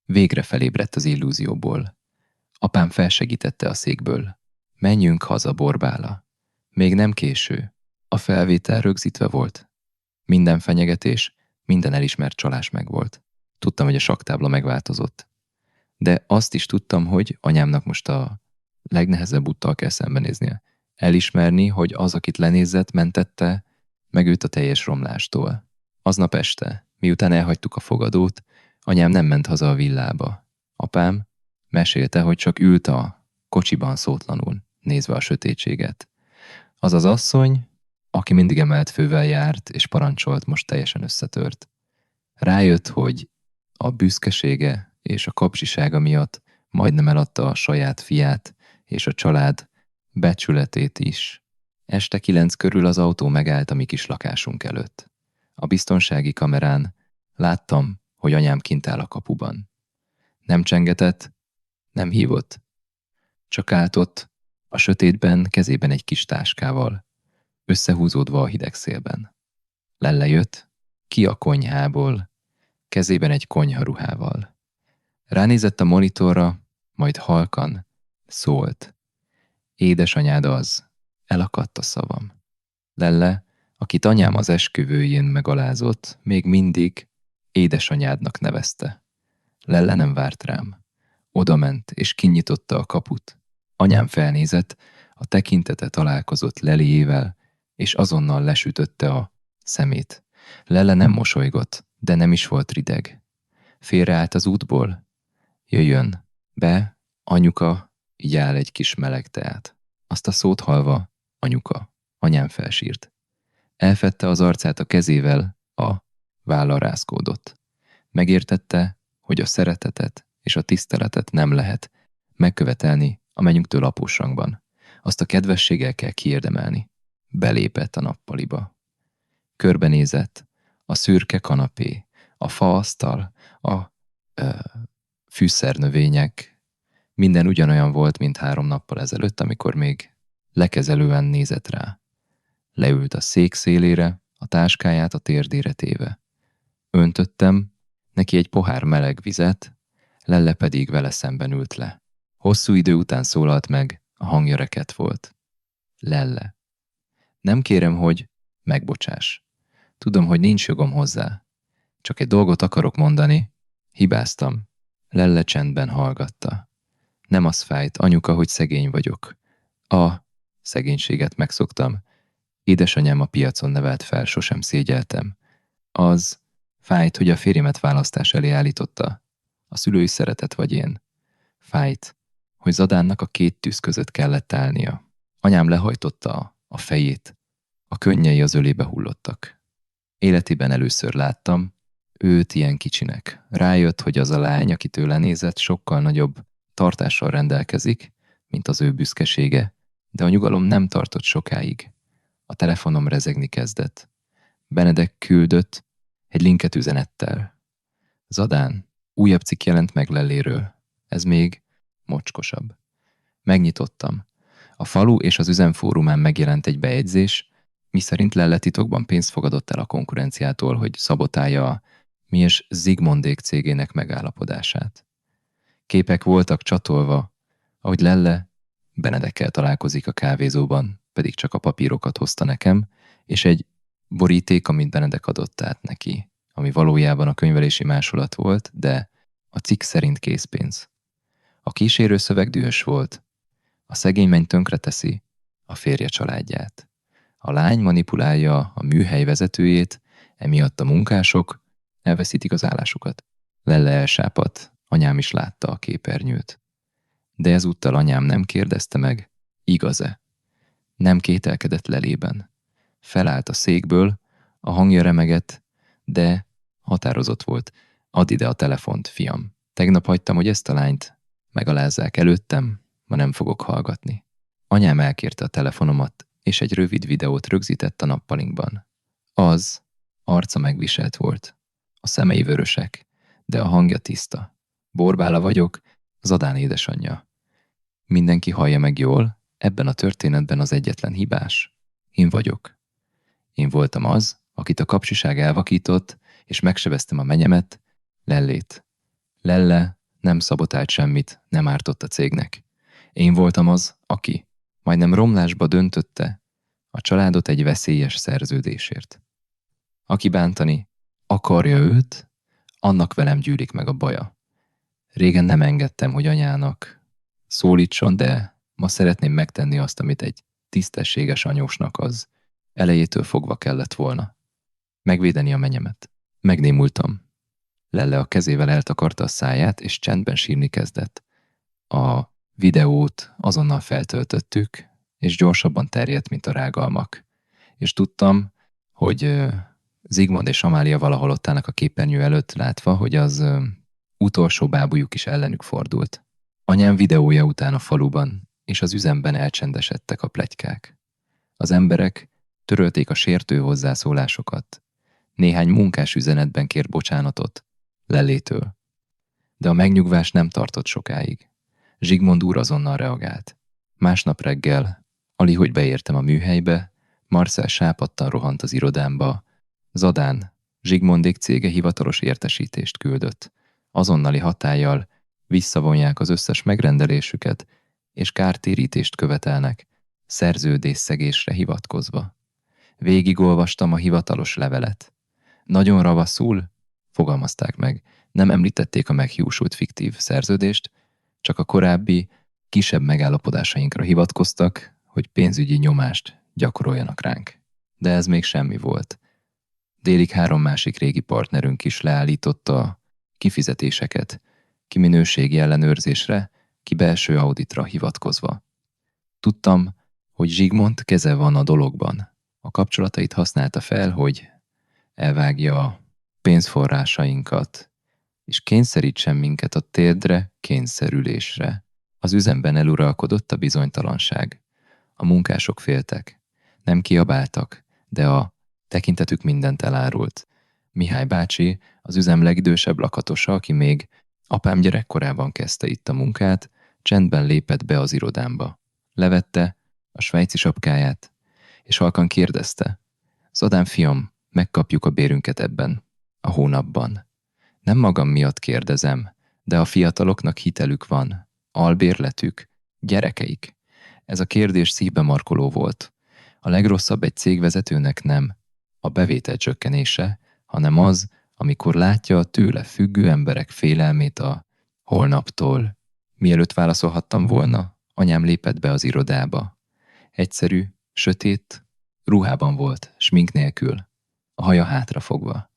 Végre felébredt az illúzióból. Apám felsegítette a székből. Menjünk haza, Borbála. Még nem késő. A felvétel rögzítve volt. Minden fenyegetés, minden elismert csalás megvolt. Tudtam, hogy a sakktábla megváltozott. De azt is tudtam, hogy anyámnak most a legnehezebb úttal kell szembenéznie. Elismerni, hogy az, akit lenézett, mentette meg őt a teljes romlástól. Aznap este, miután elhagytuk a fogadót, anyám nem ment haza a villába. Apám mesélte, hogy csak ült a kocsiban szótlanul, nézve a sötétséget. Az az asszony, aki mindig emelt fővel járt és parancsolt, most teljesen összetört. Rájött, hogy a büszkesége és a kapzsisága miatt majdnem eladta a saját fiát és a család becsületét is. Este 9 körül az autó megállt a mi kis lakásunk előtt. A biztonsági kamerán láttam, hogy anyám kint áll a kapuban. Nem csengetett, nem hívott. Csak állt ott, a sötétben, kezében egy kis táskával, összehúzódva a hideg szélben. Lelle jött, ki a konyhából, kezében egy konyharuhával. Ránézett a monitorra, majd halkan szólt. Édesanyád az, elakadt a szavam. Lelle, akit anyám az esküvőjén megalázott, még mindig édesanyádnak nevezte. Lelle nem várt rám. Odament és kinyitotta a kaput. Anyám felnézett, a tekintete találkozott Leliével, és azonnal lesütötte a szemét. Lelle nem mosolygott, de nem is volt rideg. Félreállt az útból. Jöjjön be, anyuka, így áll egy kis meleg teát. Azt a szót hallva, anyuka, anyám felsírt. Elfedte az arcát a kezével, a vállal rázkódott. Megértette, hogy a szeretetet és a tiszteletet nem lehet megkövetelni a mennyünktől após rangban. Azt a kedvességgel kell kiérdemelni. Belépett a nappaliba. Körbenézett, a szürke kanapé, a faasztal, a fűszernövények, minden ugyanolyan volt, mint 3 nappal ezelőtt, amikor még lekezelően nézett rá. Leült a szék szélére, a táskáját a térdére téve. Öntöttem neki egy pohár meleg vizet, Lelle pedig vele szemben ült le. Hosszú idő után szólalt meg, a hangja rekedt volt. Lelle. Nem kérem, hogy megbocsáss. Tudom, hogy nincs jogom hozzá. Csak egy dolgot akarok mondani. Hibáztam. Lelle csendben hallgatta. Nem az fájt, anyuka, hogy szegény vagyok. A szegénységet megszoktam. Édesanyám a piacon nevelt fel, sosem szégyeltem. Az fájt, hogy a férjemet választás elé állította. A szülői szeretet vagy én. Fájt, hogy Zadánnak a 2 tűz között kellett állnia. Anyám lehajtotta a fejét. A könnyei az ölébe hullottak. Életében először láttam őt ilyen kicsinek. Rájött, hogy az a lány, aki tőle nézett, sokkal nagyobb tartással rendelkezik, mint az ő büszkesége, de a nyugalom nem tartott sokáig. A telefonom rezegni kezdett. Benedek küldött egy linket üzenettel. Zadán, újabb cikk jelent meg Lelléről. Ez még mocskosabb. Megnyitottam. A falu és az üzemfórumán megjelent egy bejegyzés, miszerint Lelle titokban pénzt fogadott el a konkurenciától, hogy szabotálja a Mies Zsigmondék cégének megállapodását. Képek voltak csatolva, ahogy Lelle Benedekkel találkozik a kávézóban, pedig csak a papírokat hozta nekem, és egy boríték, amit Benedek adott át neki, ami valójában a könyvelési másolat volt, de a cikk szerint készpénz. A kísérő szöveg dühös volt. A szegény menny tönkreteszi a férje családját. A lány manipulálja a műhely vezetőjét, emiatt a munkások elveszítik az állásukat. Lelle elsápadt, anyám is látta a képernyőt. De ezúttal anyám nem kérdezte meg, igaz-e. Nem kételkedett lelében. Felállt a székből, a hangja remegett, de határozott volt. Add ide a telefont, fiam. Tegnap hagytam, hogy ezt a lányt megalázzák előttem, ma nem fogok hallgatni. Anyám elkérte a telefonomat, és egy rövid videót rögzített a nappalinkban. Az arca megviselt volt. A szemei vörösek, de a hangja tiszta. Borbála vagyok, Zadán édesanyja. Mindenki hallja meg jól, ebben a történetben az egyetlen hibás. Én vagyok. Én voltam az, akit a kapcsiság elvakított, és megsebeztem a menyemet, Lellét. Lelle nem szabotált semmit, nem ártott a cégnek. Én voltam az, aki majdnem romlásba döntötte a családot egy veszélyes szerződésért. Aki bántani akarja őt, annak velem gyűlik meg a baja. Régen nem engedtem, hogy anyának szólítson, de ma szeretném megtenni azt, amit egy tisztességes anyósnak az elejétől fogva kellett volna. Megvédeni a menyemet. Megnémultam. Lelle a kezével eltakarta a száját, és csendben sírni kezdett. A videót azonnal feltöltöttük, és gyorsabban terjedt, mint a rágalmak. És tudtam, hogy Zsigmond és Amália valahol ott állnak a képernyő előtt, látva, hogy az utolsó bábújuk is ellenük fordult. Anyám videója után a faluban és az üzemben elcsendesedtek a pletykák. Az emberek törölték a sértő hozzászólásokat. Néhány munkás üzenetben kért bocsánatot Lellétől. De a megnyugvás nem tartott sokáig. Zsigmond úr azonnal reagált. Másnap reggel, alihogy beértem a műhelybe, Marcel sápadtan rohant az irodámba. Zadán, Zsigmondék cége hivatalos értesítést küldött. Azonnali hatállyal visszavonják az összes megrendelésüket, és kártérítést követelnek, szerződésszegésre hivatkozva. Végigolvastam a hivatalos levelet. Nagyon ravaszul fogalmazták meg, nem említették a meghiúsult fiktív szerződést, csak a korábbi, kisebb megállapodásainkra hivatkoztak, hogy pénzügyi nyomást gyakoroljanak ránk. De ez még semmi volt. Délig 3 másik régi partnerünk is leállította a kifizetéseket, ki minőségi ellenőrzésre, ki belső auditra hivatkozva. Tudtam, hogy Zsigmond keze van a dologban. A kapcsolatait használta fel, hogy elvágja a pénzforrásainkat, és kényszerítsen minket a térdre, kényszerülésre. Az üzemben eluralkodott a bizonytalanság. A munkások féltek. Nem kiabáltak, de a tekintetük mindent elárult. Mihály bácsi, az üzem legidősebb lakatosa, aki még apám gyerekkorában kezdte itt a munkát, csendben lépett be az irodámba. Levette a svájci sapkáját, és halkan kérdezte: Zadán fiam, megkapjuk a bérünket ebben a hónapban. Nem magam miatt kérdezem, de a fiataloknak hitelük van, albérletük, gyerekeik. Ez a kérdés szívbe markoló volt. A legrosszabb egy cégvezetőnek nem a bevétel csökkenése, hanem az, amikor látja a tőle függő emberek félelmét a holnaptól. Mielőtt válaszolhattam volna, anyám lépett be az irodába. Egyszerű, sötét, ruhában volt, smink nélkül, a haja hátrafogva.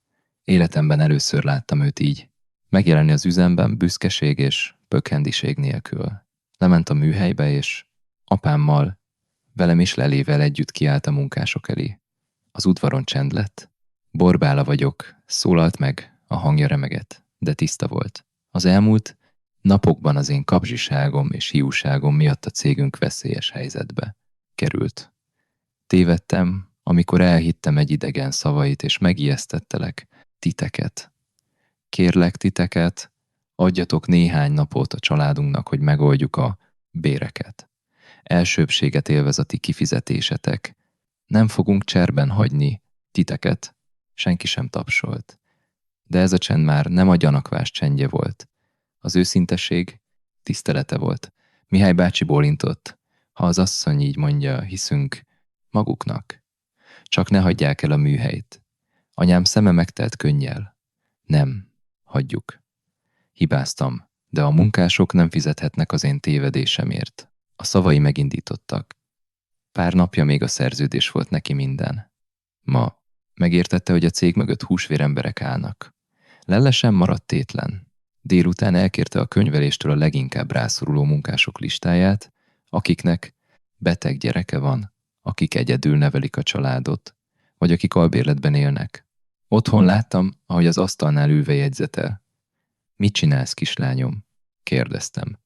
Életemben először láttam őt így. Megjelenni az üzemben büszkeség és pökhendiség nélkül. Lement a műhelybe, és apámmal, velem és Lelével együtt kiállt a munkások elé. Az udvaron csend lett. Borbála vagyok, szólalt meg, a hangja remegett, de tiszta volt. Az elmúlt napokban az én kapzsiságom és hiúságom miatt a cégünk veszélyes helyzetbe került. Tévedtem, amikor elhittem egy idegen szavait, és megijesztettelek titeket. Kérlek titeket, adjatok néhány napot a családunknak, hogy megoldjuk a béreket. Elsőbbséget élvez a ti kifizetésetek. Nem fogunk cserben hagyni titeket. Senki sem tapsolt. De ez a csend már nem a gyanakvás csendje volt. Az őszinteség tisztelete volt. Mihály bácsi bólintott. Ha az asszony így mondja, hiszünk maguknak. Csak ne hagyják el a műhelyt. Anyám szeme megtelt könnyel. Nem, hagyjuk. Hibáztam. De a munkások nem fizethetnek az én tévedésemért. A szavai megindítottak. Pár napja még a szerződés volt neki minden. Ma megértette, hogy a cég mögött húsvér emberek állnak. Lelle sem maradt tétlen. Délután elkérte a könyveléstől a leginkább rászoruló munkások listáját, akiknek beteg gyereke van, akik egyedül nevelik a családot, vagy akik albérletben élnek. Otthon láttam, ahogy az asztalnál ülve jegyzetel. Mit csinálsz, kislányom? Kérdeztem.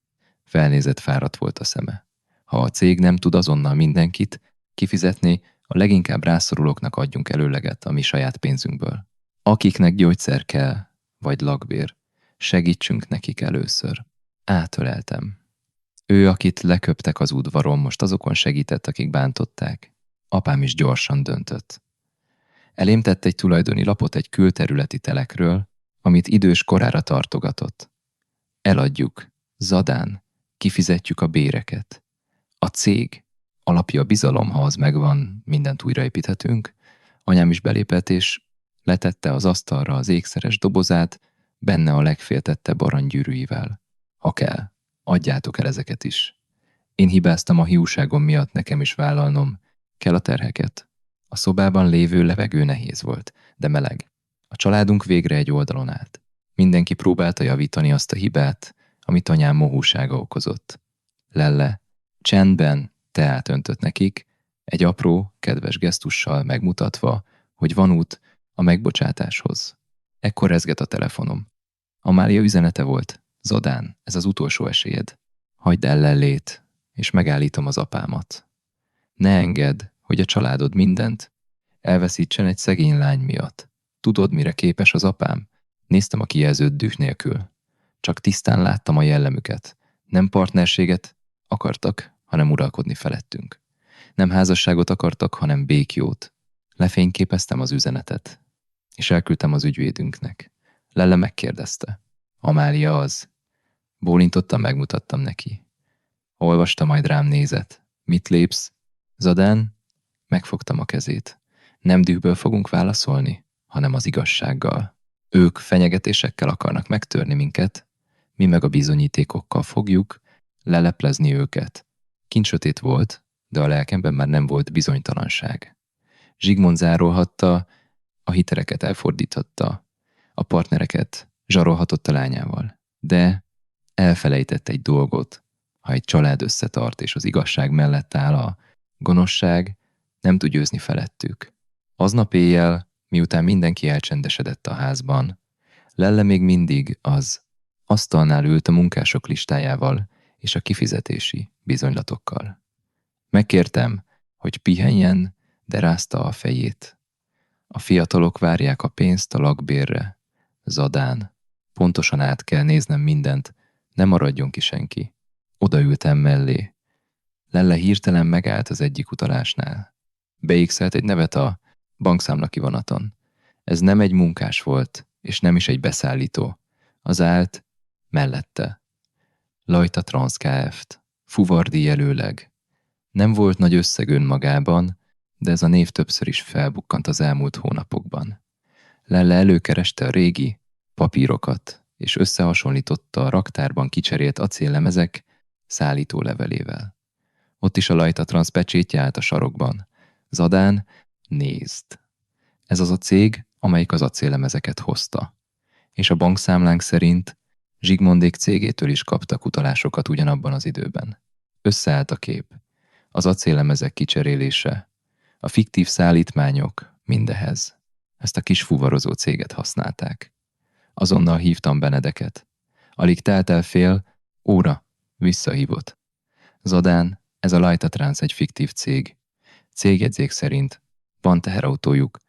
Felnézett, fáradt volt a szeme. Ha a cég nem tud azonnal mindenkit kifizetni, a leginkább rászorulóknak adjunk előleget a mi saját pénzünkből. Akiknek gyógyszer kell, vagy lakbér, segítsünk nekik először. Átöleltem. Ő, akit leköptek az udvaron, most azokon segített, akik bántották. Apám is gyorsan döntött. Elém tett egy tulajdoni lapot egy külterületi telekről, amit idős korára tartogatott. Eladjuk, zadán, kifizetjük a béreket. A cég alapja a bizalom, ha az megvan, mindent újraépíthetünk. Anyám is belépett, és letette az asztalra az ékszeres dobozát, benne a legféltettebb aranygyűrűivel. Ha kell, adjátok el ezeket is. Én hibáztam a hiúságom miatt, nekem is vállalnom kell a terheket. A szobában lévő levegő nehéz volt, de meleg. A családunk végre egy oldalon állt. Mindenki próbálta javítani azt a hibát, amit anyám mohúsága okozott. Lelle csendben teát öntött nekik, egy apró, kedves gesztussal megmutatva, hogy van út a megbocsátáshoz. Ekkor rezget a telefonom. Amália üzenete volt. Zadán, ez az utolsó esélyed. Hagyd el Lellét, és megállítom az apámat. Ne engedd, hogy a családod mindent elveszítsen egy szegény lány miatt. Tudod, mire képes az apám? Néztem a kijelzőt düh nélkül. Csak tisztán láttam a jellemüket. Nem partnerséget akartak, hanem uralkodni felettünk. Nem házasságot akartak, hanem békjót. Lefényképeztem az üzenetet, és elküldtem az ügyvédünknek. Lelle megkérdezte. Amália az. Bólintottam, megmutattam neki. Olvasta, majd rám nézett. Mit lépsz? Zadán? Megfogtam a kezét. Nem dühből fogunk válaszolni, hanem az igazsággal. Ők fenyegetésekkel akarnak megtörni minket, mi meg a bizonyítékokkal fogjuk leleplezni őket. Kincsötét volt, de a lelkemben már nem volt bizonytalanság. Zsigmond zárolhatta, a hiteleket elfordíthatta, a partnereket zsarolhatott a lányával. De elfelejtett egy dolgot. Ha egy család összetart és az igazság mellett áll, a gonoszság nem tud győzni felettük. Aznap éjjel, miután mindenki elcsendesedett a házban, Lelle még mindig az asztalnál ült a munkások listájával és a kifizetési bizonylatokkal. Megkértem, hogy pihenjen, de rázta a fejét. A fiatalok várják a pénzt a lakbérre. Zadán. Pontosan át kell néznem mindent, ne maradjon ki senki. Odaültem mellé. Lelle hirtelen megállt az egyik utalásnál. Beigselt egy nevet a bankszámla kivonaton. Ez nem egy munkás volt, és nem is egy beszállító. Az állt mellette. Lajta Trans Kft. Fuvardi jelőleg. Nem volt nagy összeg önmagában, de ez a név többször is felbukkant az elmúlt hónapokban. Lelle előkereste a régi papírokat, és összehasonlította a raktárban kicserélt acéllemezek szállító levelével. Ott is a Lajta Trans pecsétje állt a sarokban. Zadán, nézd! Ez az a cég, amelyik az acéllemezeket hozta. És a bankszámlánk szerint Zsigmondék cégétől is kaptak utalásokat ugyanabban az időben. Összeállt a kép. Az acéllemezek kicserélése, a fiktív szállítmányok mindehez. Ezt a kis fuvarozó céget használták. Azonnal hívtam Benedeket. Alig telt el fél óra, visszahívott. Zadán, ez a Lajta Trans egy fiktív cég. Cégjegyzék szerint van teherautójuk,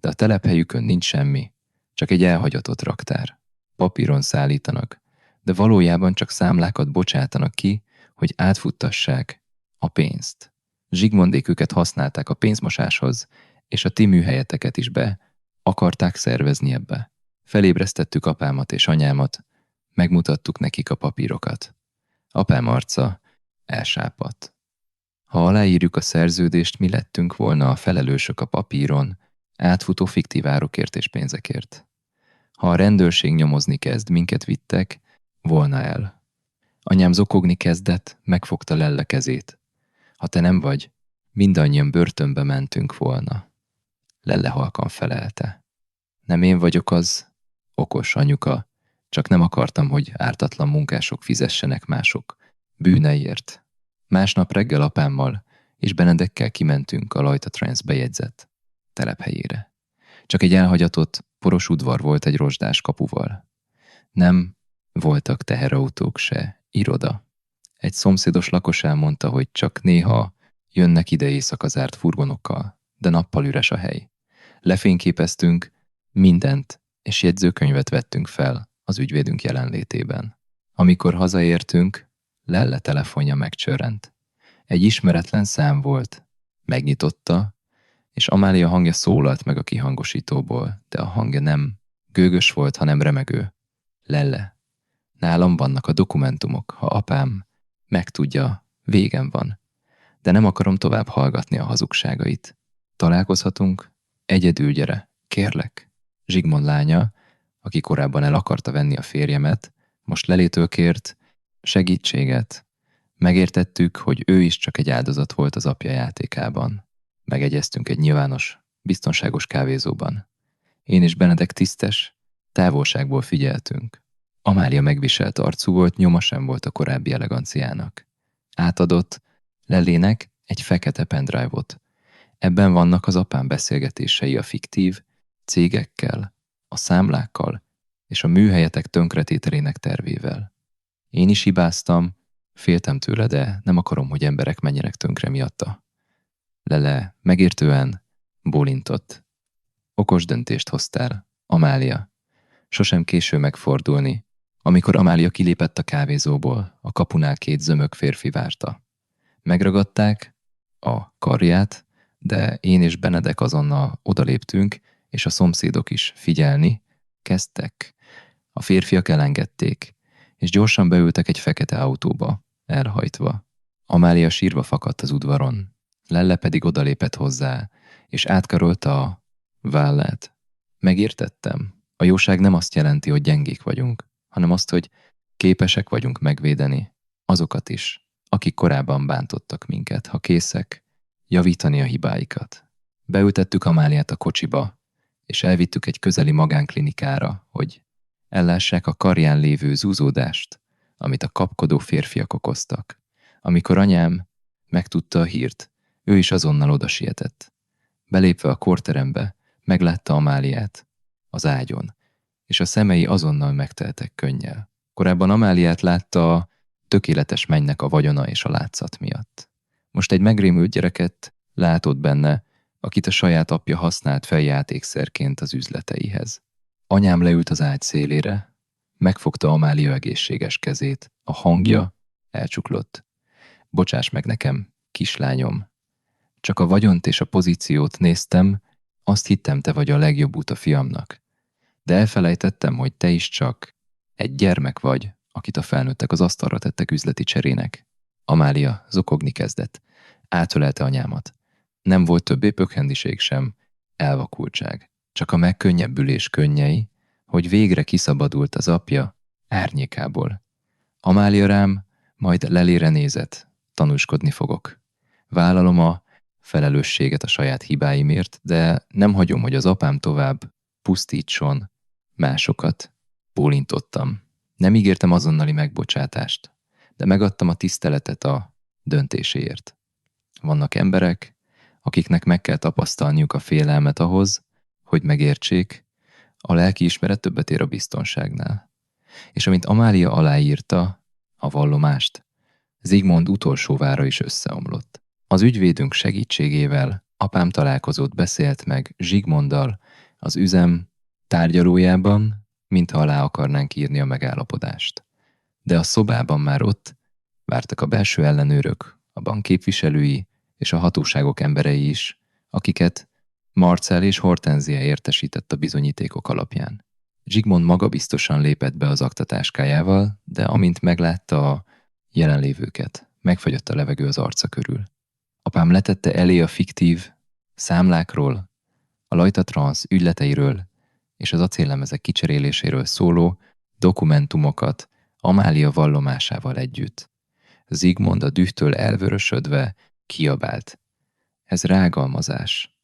de a telephelyükön nincs semmi, csak egy elhagyatott raktár. Papíron szállítanak, de valójában csak számlákat bocsátanak ki, hogy átfuttassák a pénzt. Zsigmondék őket használták a pénzmosáshoz, és a ti műhelyeteket is be akarták szervezni ebbe. Felébresztettük apámat és anyámat, megmutattuk nekik a papírokat. Apám arca elsápadt. Ha aláírjuk a szerződést, mi lettünk volna a felelősök a papíron, átfutó fiktív árukért és pénzekért. Ha a rendőrség nyomozni kezd, minket vittek, volna el. Anyám zokogni kezdett, megfogta Lelle kezét. Ha te nem vagy, mindannyian börtönbe mentünk volna. Lelle halkan felelte. Nem én vagyok az, okos anyuka, csak nem akartam, hogy ártatlan munkások fizessenek mások bűneiért. Másnap reggel apámmal és Benedekkel kimentünk a Lajta Trans bejegyzett telephelyére. Csak egy elhagyatott, poros udvar volt egy rozsdás kapuval. Nem voltak teherautók se, iroda. Egy szomszédos lakos elmondta, hogy csak néha jönnek ide éjszaka zárt furgonokkal, de nappal üres a hely. Lefényképeztünk mindent, és jegyzőkönyvet vettünk fel az ügyvédünk jelenlétében. Amikor hazaértünk, Lelle telefonja megcsörrent. Egy ismeretlen szám volt. Megnyitotta, és Amália hangja szólalt meg a kihangosítóból, de a hangja nem gőgös volt, hanem remegő. Lelle, nálam vannak a dokumentumok, ha apám megtudja, végem van. De nem akarom tovább hallgatni a hazugságait. Találkozhatunk? Egyedül gyere, kérlek. Zsigmond lánya, aki korábban el akarta venni a férjemet, most Lelétől kért segítséget. Megértettük, hogy ő is csak egy áldozat volt az apja játékában. Megegyeztünk egy nyilvános, biztonságos kávézóban. Én és Benedek tisztes, távolságból figyeltünk. Amália megviselt arcú volt, nyoma sem volt a korábbi eleganciának. Átadott Lelének egy fekete pendrive-ot. Ebben vannak az apám beszélgetései a fiktív cégekkel, a számlákkal és a műhelyetek tönkretételének tervével. Én is hibáztam, féltem tőle, de nem akarom, hogy emberek menjenek tönkre miatta. Lele megértően bólintott. Okos döntést hoztál, Amália. Sosem késő megfordulni. Amikor Amália kilépett a kávézóból, a kapunál két zömök férfi várta. Megragadták a karját, de én és Benedek azonnal odaléptünk, és a szomszédok is figyelni kezdtek. A férfiak elengedték, és gyorsan beültek egy fekete autóba, elhajtva. Amália sírva fakadt az udvaron. Lelle pedig odalépett hozzá, és átkarolta a vállát. Megértettem. A jóság nem azt jelenti, hogy gyengék vagyunk, hanem azt, hogy képesek vagyunk megvédeni azokat is, akik korábban bántottak minket, ha készek javítani a hibáikat. Beültettük Amáliát a kocsiba, és elvittük egy közeli magánklinikára, hogy ellássák a karján lévő zúzódást, amit a kapkodó férfiak okoztak. Amikor anyám megtudta a hírt, ő is azonnal odasietett. Belépve a kórterembe, meglátta Amáliát az ágyon, és a szemei azonnal megteltek könnyel. Korábban Amáliát látta a tökéletes mennynek a vagyona és a látszat miatt. Most egy megrémült gyereket látott benne, akit a saját apja használt feljátékszerként az üzleteihez. Anyám leült az ágy szélére, megfogta Amália egészséges kezét, a hangja elcsuklott. Bocsáss meg nekem, kislányom. Csak a vagyont és a pozíciót néztem, azt hittem, te vagy a legjobb út a fiamnak. De elfelejtettem, hogy te is csak egy gyermek vagy, akit a felnőttek az asztalra tettek üzleti cserének. Amália zokogni kezdett. Átölelte anyámat. Nem volt többé pökhendiség sem, elvakultság. Csak a megkönnyebbülés könnyei, hogy végre kiszabadult az apja árnyékából. Amália rám majd Lelére nézett. Tanúskodni fogok. Vállalom a felelősséget a saját hibáimért, de nem hagyom, hogy az apám tovább pusztítson másokat. Bólintottam. Nem ígértem azonnali megbocsátást, de megadtam a tiszteletet a döntéséért. Vannak emberek, akiknek meg kell tapasztalniuk a félelmet ahhoz, hogy megértsék, a lelkiismeret többet ér a biztonságnál. És amint Amália aláírta a vallomást, Zsigmond utolsó vára is összeomlott. Az ügyvédünk segítségével apám találkozót beszélt meg Zsigmonddal az üzem tárgyalójában, mintha alá akarnánk írni a megállapodást. De a szobában már ott vártak a belső ellenőrök, a bank képviselői és a hatóságok emberei is, akiket Marcell és Hortenzia értesített a bizonyítékok alapján. Zsigmond magabiztosan lépett be az aktatáskájával, de amint meglátta a jelenlévőket, megfagyott a levegő az arca körül. Apám letette elé a fiktív számlákról, a Lajta Trans ügyleteiről és az acéllemezek kicseréléséről szóló dokumentumokat Amália vallomásával együtt. Zsigmond a dühtől elvörösödve kiabált. Ez rágalmazás.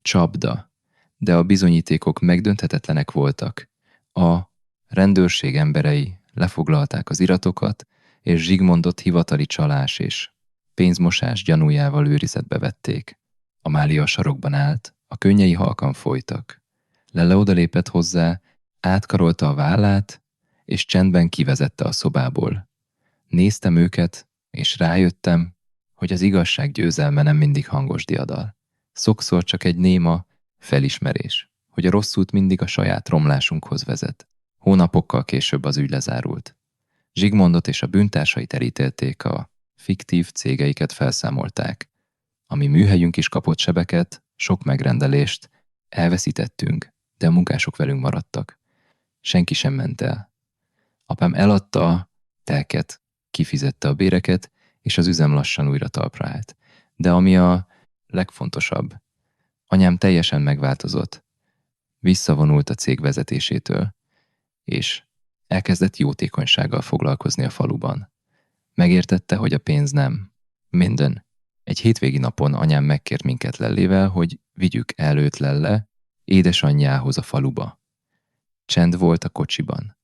Csapda. De a bizonyítékok megdönthetetlenek voltak. A rendőrség emberei lefoglalták az iratokat, és Zsigmondot hivatali csalás és pénzmosás gyanújával őrizetbe vették. Amália a sarokban állt, a könnyei halkan folytak. Lelle odalépett hozzá, átkarolta a vállát, és csendben kivezette a szobából. Néztem őket, és rájöttem, hogy az igazság győzelme nem mindig hangos diadal. Sokszor csak egy néma felismerés, hogy a rossz út mindig a saját romlásunkhoz vezet. Hónapokkal később az ügy lezárult. Zsigmondot és a bűntársait elítélték, a fiktív cégeiket felszámolták. A mi műhelyünk is kapott sebeket, sok megrendelést, elveszítettünk, de a munkások velünk maradtak. Senki sem ment el. Apám eladta a telket, kifizette a béreket, és az üzem lassan újra talpra állt. De ami a legfontosabb, anyám teljesen megváltozott. Visszavonult a cég vezetésétől, és elkezdett jótékonysággal foglalkozni a faluban. Megértette, hogy a pénz nem minden. Egy hétvégi napon anyám megkért minket Lellével, hogy vigyük el őt Lelle édesanyjához a faluba. Csend volt a kocsiban.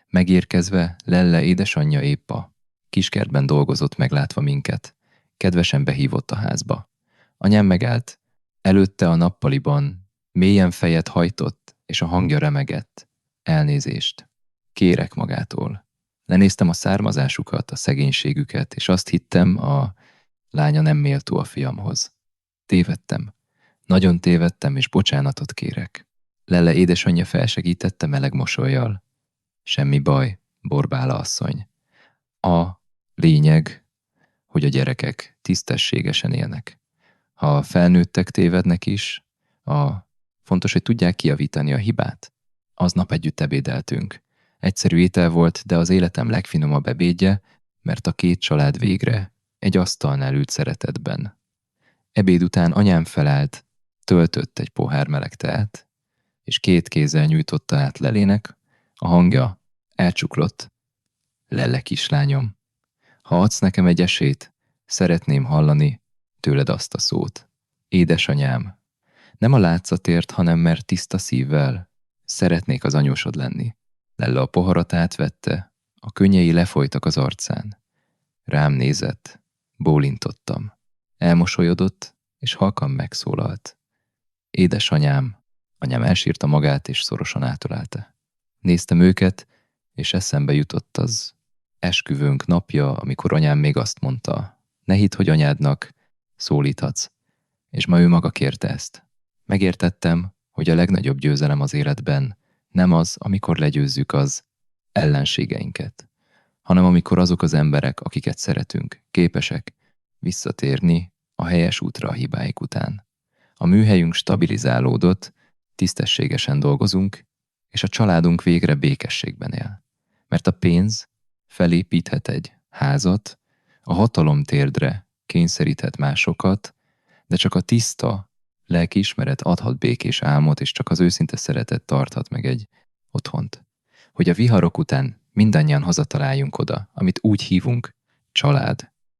Megérkezve Lelle édesanyja épp a kiskertben dolgozott, meglátva minket. Kedvesen behívott a házba. Anyám megállt, előtte a nappaliban mélyen fejet hajtott, és a hangja remegett. Elnézést. Kérek magától. Lenéztem a származásukat, a szegénységüket, és azt hittem, a lánya nem méltó a fiamhoz. Tévedtem. Nagyon tévedtem, és bocsánatot kérek. Lelle édesanyja felsegítette meleg mosollyal. Semmi baj, Borbála asszony. A lényeg, hogy a gyerekek tisztességesen élnek. Ha a felnőttek tévednek is, fontos, hogy tudják kijavítani a hibát. Aznap együtt ebédeltünk. Egyszerű étel volt, de az életem legfinomabb ebédje, mert a két család végre egy asztalnál ült szeretetben. Ebéd után anyám felállt, töltött egy pohár meleg teát, és két kézzel nyújtotta át Lelének, a hangja elcsuklott. Lelle kislányom, ha adsz nekem egy esélyt, szeretném hallani tőled azt a szót. Édesanyám, nem a látszatért, hanem mert tiszta szívvel szeretnék az anyósod lenni. Lelle a poharat átvette, a könnyei lefolytak az arcán. Rám nézett, bólintottam. Elmosolyodott, és halkan megszólalt. Édesanyám, anyám elsírta magát, és szorosan átölelte. Néztem őket, és eszembe jutott az esküvőnk napja, amikor anyám még azt mondta, ne hidd, hogy anyádnak szólíthatsz, és ma ő maga kérte ezt. Megértettem, hogy a legnagyobb győzelem az életben nem az, amikor legyőzzük az ellenségeinket, hanem amikor azok az emberek, akiket szeretünk, képesek visszatérni a helyes útra a hibáik után. A műhelyünk stabilizálódott, tisztességesen dolgozunk, és a családunk végre békességben él. Mert a pénz felépíthet egy házat, a hatalom térdre kényszeríthet másokat, de csak a tiszta lelkiismeret adhat békés álmot, és csak az őszinte szeretet tarthat meg egy otthont. Hogy a viharok után mindannyian hazataláljunk oda, amit úgy hívunk, család.